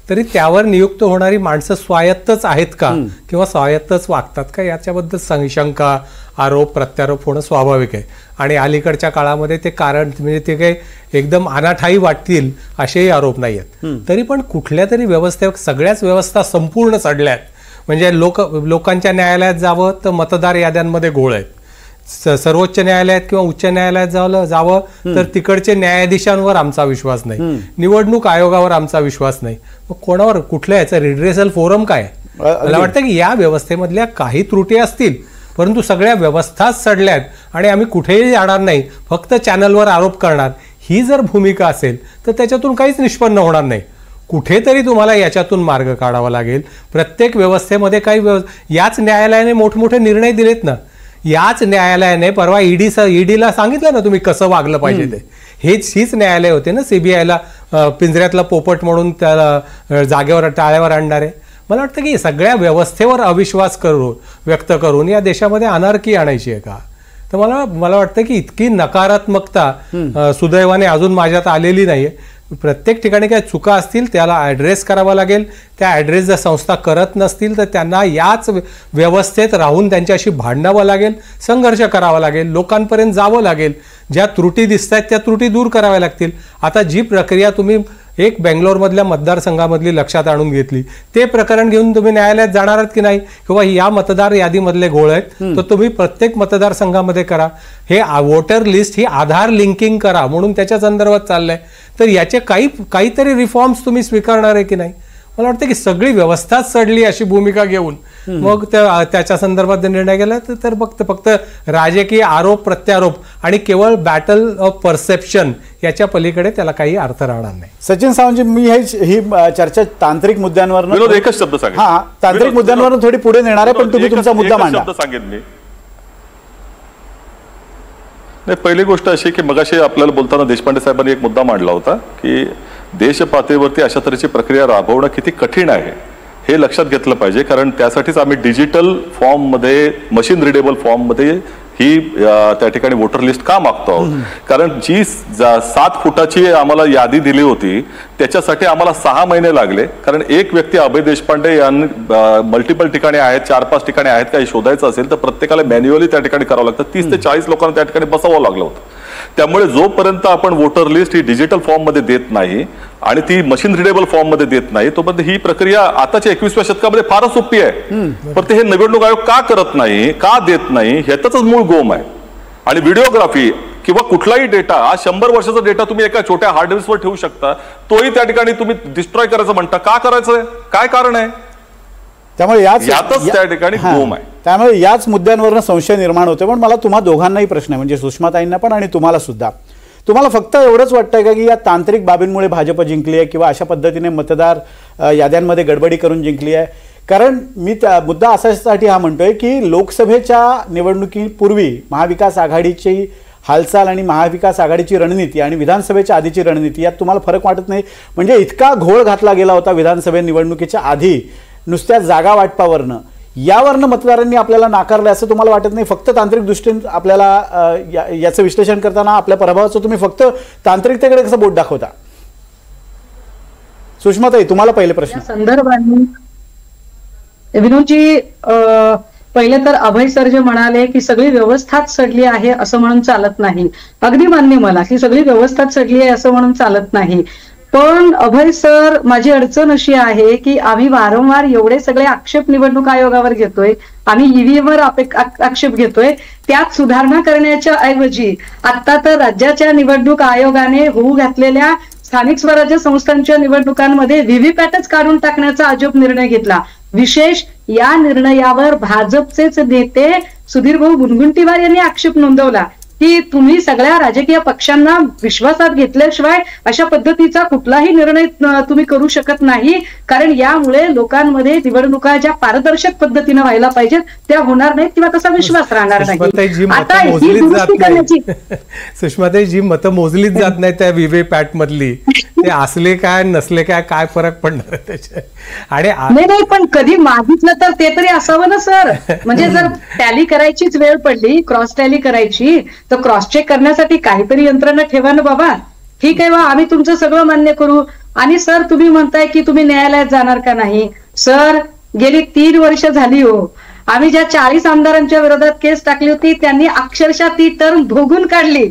तरी त्यावर नियुक्त होणारी माणसं स्वायत्तच आहेत का किंवा स्वायत्तच वागतात का याच्याबद्दल शंका, आरोप प्रत्यारोप होणं स्वाभाविक आहे. आणि अलीकडच्या काळामध्ये ते कारण म्हणजे ते काही एकदम अनाठाई वाटतील असेही आरोप नाही आहेत. तरी पण कुठल्या तरी व्यवस्थेवर सगळ्याच व्यवस्था संपूर्ण चढल्यात. म्हणजे लोकांच्या न्यायालयात जावं तर मतदार याद्यांमध्ये घोळ आहेत. सर्वोच्च न्यायालयात किंवा उच्च न्यायालयात जावं तर तिकडचे न्यायाधीशांवर आमचा विश्वास नाही, निवडणूक आयोगावर आमचा विश्वास नाही. मग कोणावर, कुठल्या याचा रिड्रेसल फोरम काय? मला वाटतं की या व्यवस्थेमधल्या काही त्रुटी असतील, परंतु सगळ्या व्यवस्थाच चढल्यात आणि आम्ही कुठेही जाणार नाही, फक्त चॅनलवर आरोप करणार, ही जर भूमिका असेल तर त्याच्यातून काहीच निष्पन्न होणार नाही. कुठेतरी तुम्हाला याच्यातून मार्ग काढावा लागेल. प्रत्येक व्यवस्थेमध्ये काही याच न्यायालयाने मोठमोठे निर्णय दिलेत ना. याच न्यायालयाने परवा ईडीला सांगितलं ना तुम्ही कसं वागलं पाहिजे ते. हीच न्यायालय होते ना सीबीआयला पिंजऱ्यातला पोपट म्हणून त्याला जागेवर टाळ्यावर आणणारे. मला वाटतं की सगळ्या व्यवस्थेवर अविश्वास व्यक्त करून या देशामध्ये अनार्की आणायची आहे का? तर मला वाटतं की इतकी नकारात्मकता सुदैवाने अजून माझ्यात आलेली नाहीये. प्रत्येक ठिकाणी काही चुका असतील त्याला ॲड्रेस करावा लागेल. त्या ॲड्रेस जर संस्था करत नसतील तर त्यांना याच व्यवस्थेत राहून त्यांच्याशी भांडावं लागेल, संघर्ष करावा लागेल, लोकांपर्यंत जावं लागेल. ज्या त्रुटी दिसत आहेत त्या त्रुटी दूर कराव्या लागतील. आता जी प्रक्रिया तुम्ही एक बेंगलोरमधल्या मतदारसंघामधली लक्षात आणून घेतली, ते प्रकरण घेऊन तुम्ही न्यायालयात जाणार आहात की नाही, किंवा या मतदार यादीमधले घोळ आहेत तर तुम्ही प्रत्येक मतदारसंघामध्ये करा. हे वोटर लिस्ट ही आधार लिंकिंग करा म्हणून त्याच्या संदर्भात चाललंय. तर याचे काहीतरी रिफॉर्म्स तुम्ही स्वीकारणार आहे की नाही? मला वाटतं की सगळी व्यवस्थाच चढली अशी भूमिका घेऊन मग त्याच्या संदर्भात निर्णय गेला तर फक्त राजकीय आरोप प्रत्यारोप आणि केवळ बॅटल ऑफ परसेप्शन याच्या पलीकडे त्याला काही अर्थ राहणार नाही. सचिन सावंतजी, मी ही चर्चा तांत्रिक मुद्द्यांवर एकच शब्द सांगेन. तांत्रिक मुद्द्यांवर थोडी पुढे नेणार आहे, पण तुम्ही तुमचा मुद्दा मांडा. सांगेन मी. नाही, पहिली गोष्ट अशी की मगाशी आपल्याला बोलताना देशपांडे साहेबांनी एक मुद्दा मांडला होता की देश पातळीवरती अशा तऱ्हेची प्रक्रिया राबवणं किती कठीण आहे हे लक्षात घेतलं पाहिजे. कारण त्यासाठीच आम्ही डिजिटल फॉर्ममध्ये, मशीन रिडेबल फॉर्ममध्ये ही त्या ठिकाणी वोटर लिस्ट का मागतो आहोत. कारण जी 7 फुटाची आम्हाला यादी दिली होती त्याच्यासाठी आम्हाला 6 महिने लागले. कारण एक व्यक्ती अभय देशपांडे यांनी मल्टिपल ठिकाणी आहेत, 4-5 ठिकाणी आहेत, काही शोधायचं असेल तर प्रत्येकाला मॅन्युअली त्या ठिकाणी करावं लागतं. 30 ते 40 लोकांना त्या ठिकाणी बसवावं लागलं होतं. त्यामुळे जोपर्यंत आपण वोटर लिस्ट ही डिजिटल फॉर्म मध्ये देत नाही आणि ती मशीन रिडेबल फॉर्म मध्ये देत नाही तोपर्यंत ही प्रक्रिया आताच्या 21व्या शतकामध्ये फारच सोपी आहे. पण ते हे निवडणूक आयोग का करत नाही, का देत नाही, ह्यातच मूळ गोम आहे. आणि व्हिडिओग्राफी किंवा कुठलाही डेटा, आज 100 वर्षाचा डेटा तुम्ही एका छोट्या हार्ड डिस्कवर ठेवू शकता, तोही त्या ठिकाणी तुम्ही डिस्ट्रॉय करायचं म्हणता. का करायचंय, काय कारण आहे? त्यामुळे यातच त्या ठिकाणी गोम आहे. त्यामुळे याच मुद्द्यांवरून संशय निर्माण होते. पण मला तुम्हा दोघांनाही प्रश्न आहे, म्हणजे सुषमाताईंना पण आणि तुम्हाला सुद्धा. तुम्हाला फक्त एवढंच वाटतंय का की या तांत्रिक बाबींमुळे भाजप जिंकली आहे किंवा अशा पद्धतीने मतदार याद्यांमध्ये गडबडी करून जिंकली आहे? कारण मी मुद्दा अशासाठी हा म्हणतोय की लोकसभेच्या निवडणुकीपूर्वी महाविकास आघाडीची हालचाल आणि महाविकास आघाडीची रणनीती आणि विधानसभेच्या आधीची रणनीती यात तुम्हाला फरक वाटत नाही? म्हणजे इतका घोळ घातला गेला होता विधानसभा निवडणुकीच्या आधी नुसत्या जागा वाटपावरनं, यावरनं मतदारांनी आपल्याला नाकारलं असं तुम्हाला वाटत नाही? फक्त तांत्रिक दृष्टीने आपल्याला याचं विश्लेषण करताना आपल्या पराभवाचं तुम्ही फक्त तांत्रिकतेकडे कसं बोट दाखवता? सुषमाताई, तुम्हाला पहिले प्रश्न. संदर्भाने विनोदजी, पहिले तर अभय सर जे म्हणाले की सगळी व्यवस्थाच चढली आहे असं म्हणून चालत नाही. अगदी मान्य मला की सगळी व्यवस्थाच चढली आहे असं म्हणून चालत नाही. पण अभय सर, माझी अडचण अशी आहे की आम्ही वारंवार एवढे सगळे आक्षेप निवडणूक आयोगावर घेतोय, आम्ही ईव्हीएमवर आक्षेप घेतोय, त्यात सुधारणा करण्याच्या ऐवजी आता तर राज्याच्या निवडणूक आयोगाने होऊ घातलेल्या स्थानिक स्वराज्य संस्थांच्या निवडणुकांमध्ये व्हीव्हीपॅटच काढून टाकण्याचा अजब निर्णय घेतला. विशेष या निर्णयावर भाजपचेच नेते सुधीर भाऊ मुनगंटीवार यांनी आक्षेप नोंदवला की तुम्ही सगळ्या राजकीय पक्षांना विश्वासात घेतल्याशिवाय अशा पद्धतीचा कुठलाही निर्णय तुम्ही करू शकत नाही, कारण यामुळे लोकांमध्ये निवडणुका ज्या पारदर्शक पद्धतीने व्हायला पाहिजेत त्या होणार नाहीत किंवा तसा विश्वास राहणार नाही. आता ही दुरुस्ती करण्याची सुषमाताई, जी मतं मोजलीच जात नाही त्या व्हीव्हीपॅट मधली, ते असले काय नसले काय फरक पडणार त्याचे? आणि नाही, पण कधी मागितलं तर ते तरी असावं ना सर. म्हणजे जर टॅली करायचीच वेळ पडली, क्रॉस टॅली करायची, तर क्रॉस चेक करण्यासाठी काहीतरी यंत्रणा ठेवा ना बाबा. ठीक आहे बा, आम्ही तुमचं सगळं मान्य करू. आणि सर तुम्ही म्हणताय की तुम्ही न्यायालयात जाणार का नाही. सर गेली 3 वर्ष झाली हो, आम्ही ज्या 40 आमदारांच्या विरोधात केस टाकली होती त्यांनी अक्षरशः ती टर्म भोगून काढली.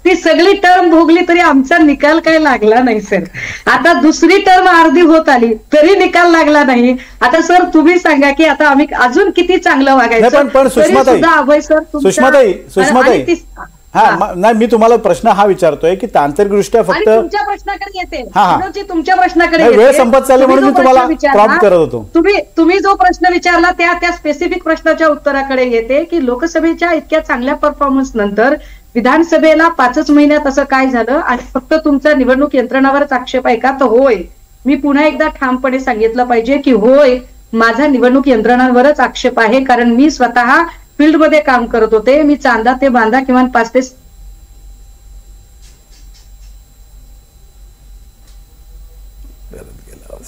ती सगळी टर्म भोगली तरी आमचा निकाल काय लागला नाही सर. आता दुसरी टर्म अर्धी होत आली तरी निकाल लागला नाही. आता सर तुम्ही सांगा की आता आम्ही अजून किती चांगलं वागायचं. पण सुषमाताई, हा नाही, मी तुम्हाला प्रश्न हा विचारतोय की तांत्रिकदृष्ट्या फक्त तुमच्या प्रश्नाकडे येते, तुमच्या प्रश्नाकडे वेळ संपत चालली म्हणून मी तुम्हाला प्रॉम्प्ट करत होतो. तुम्ही जो प्रश्न विचारला त्या स्पेसिफिक प्रश्नाच्या उत्तराकडे येते की लोकसभेच्या इतक्या चांगल्या परफॉर्मन्स नंतर विधानसभेला 5च महिन्यात असं काय झालं आणि फक्त तुमचा निवडणूक यंत्रणावरच आक्षेप आहे का? तर होय, मी पुन्हा एकदा ठामपणे सांगितलं पाहिजे की होय, माझा निवडणूक यंत्रणांवरच आक्षेप आहे. कारण मी स्वतः फील्डमध्ये काम करत होते. मी चांदा ते बांधा किमान 5 ते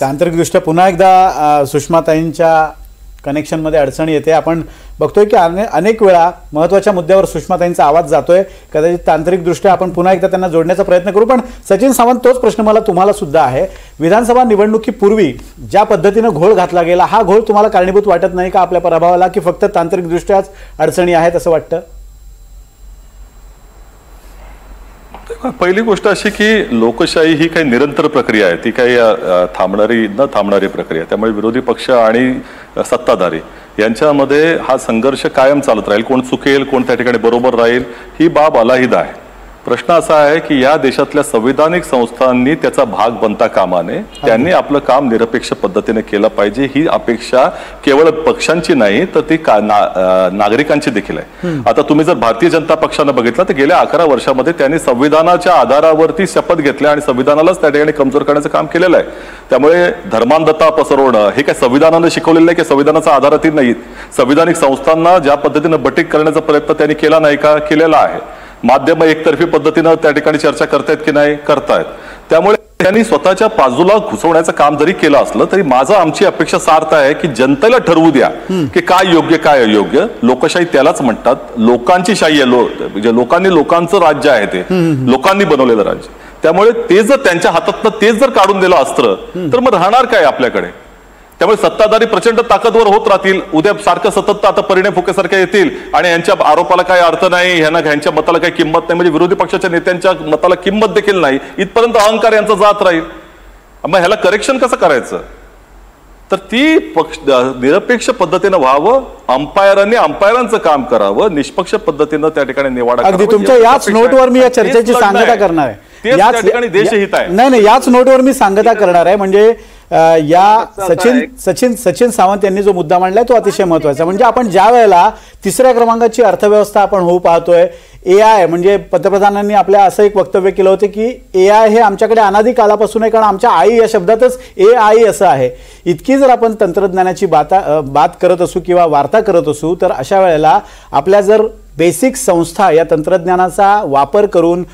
तांत्रिकदृष्ट्या पुन्हा एकदा सुषमाताईंच्या कनेक्शनमध्ये अडचण येते. आपण बघतोय की अनेक वेळा महत्त्वाच्या मुद्द्यावर सुषमाताईंचा आवाज जातोय. कदाचित तांत्रिकदृष्ट्या आपण पुन्हा एकदा त्यांना जोडण्याचा प्रयत्न करू. पण सचिन सावंत, तोच प्रश्न मला तुम्हाला सुद्धा आहे. विधानसभा निवडणुकीपूर्वी ज्या पद्धतीनं घोळ घातला गेला, हा घोळ तुम्हाला कारणीभूत वाटत नाही का आपल्या पराभवाला, की फक्त तांत्रिकदृष्ट्याच अडचणी आहेत असं वाटतं? पहिली गोष्ट अशी की लोकशाही ही काही निरंतर प्रक्रिया आहे, ती काही न थांबणारी प्रक्रिया. त्यामुळे विरोधी पक्ष आणि सत्ताधारी यांच्यामध्ये हा संघर्ष कायम चालत राहील. कोण चुकेल, कोण त्या ठिकाणी बरोबर राहील, ही बाब अलाहिद आहे. प्रश्न असा आहे की या देशातल्या संविधानिक संस्थांनी त्याचा भाग बनता कामा नये. त्यांनी आपलं काम निरपेक्ष पद्धतीने केलं पाहिजे. ही अपेक्षा केवळ पक्षांची नाही तर ती नागरिकांची देखील आहे. आता तुम्ही जर भारतीय जनता पक्षानं बघितलं तर गेल्या 11 वर्षामध्ये त्यांनी संविधानाच्या आधारावरती शपथ घेतल्या आणि संविधानालाच त्या ठिकाणी कमजोर करण्याचं काम केलेलं आहे. त्यामुळे धर्मांधता पसरवणं हे काय संविधानानं शिकवलेलं नाही की संविधानाचा आधारातील नाहीत. संविधानिक संस्थांना ज्या पद्धतीनं बटीक करण्याचा प्रयत्न त्यांनी केला नाही का? केलेला आहे. माध्यम एकतर्फी पद्धतीनं त्या ठिकाणी चर्चा करतायत की नाही? करतायत. त्यामुळे त्यांनी स्वतःच्या बाजूला घुसवण्याचं काम जरी केलं असलं तरी आमची अपेक्षा सार्थ आहे की जनतेला ठरवू द्या की काय योग्य काय अयोग्य. लोकशाही त्यालाच म्हणतात. लोकांची शाही आहे. म्हणजे लोकांचं राज्य आहे, ते लोकांनी बनवलेलं राज्य. त्यामुळे ते जर त्यांच्या हातातनं तेच जर काढून दिलं अस्त्र तर मग राहणार काय आपल्याकडे? त्यामुळे सत्ताधारी प्रचंड ताकदवर होत राहतील. उद्या सारखं सतत आता परिणय फुकेसारखे येतील आणि यांच्या आरोपाला काही अर्थ नाही, ह्यांच्या मताला काही किंमत नाही, म्हणजे विरोधी पक्षाच्या नेत्यांच्या मताला किंमत देखील नाही, इथपर्यंत अहंकार यांचा जात राहील. मग ह्याला करेक्शन कसं करायचं? तर ती निरपेक्ष पद्धतीनं व्हावं, अंपायरांचं काम करावं, निष्पक्ष पद्धतीनं त्या ठिकाणी निवाडा. अगदी तुमच्या याच नोटवर मी या चर्चेची सांगता करणार आहे. त्या ठिकाणी देशहित आहे. नाही, याच नोटवर मी सांगता करणार आहे. म्हणजे सचिन सावंत यांनी जो मुद्दा मांडलाय तो अतिशय महत्वाचा. म्हणजे आपण ज्या वेळेला 3ऱ्या क्रमांकाची अर्थव्यवस्था आपण होऊ पाहतोय, AI म्हणजे पंतप्रधानांनी आपल्या असं एक वक्तव्य केलं होतं की AI हे आमच्याकडे अनादी कालापासून आहे, कारण आमच्या आई या शब्दातच AI असं आहे. इतकी जर आपण तंत्रज्ञानाची बात करत असू किंवा वार्ता करत असू तर अशा वेळेला आपल्या जर बेसिक संस्था या तंत्रज्ञानाचा वापर करून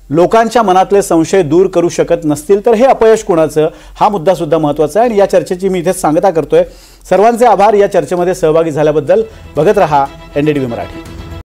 लोकांच्या मनातले संशय दूर करू शकत नसतील तर हे अपयश कोणाचं, हा मुद्दा सुद्धा महत्त्वाचा आहे. आणि या चर्चेची मी इथेच सांगता करतोय. सर्वांचे आभार या चर्चेमध्ये सहभागी झाल्याबद्दल. बघत रहा NDTV मराठी.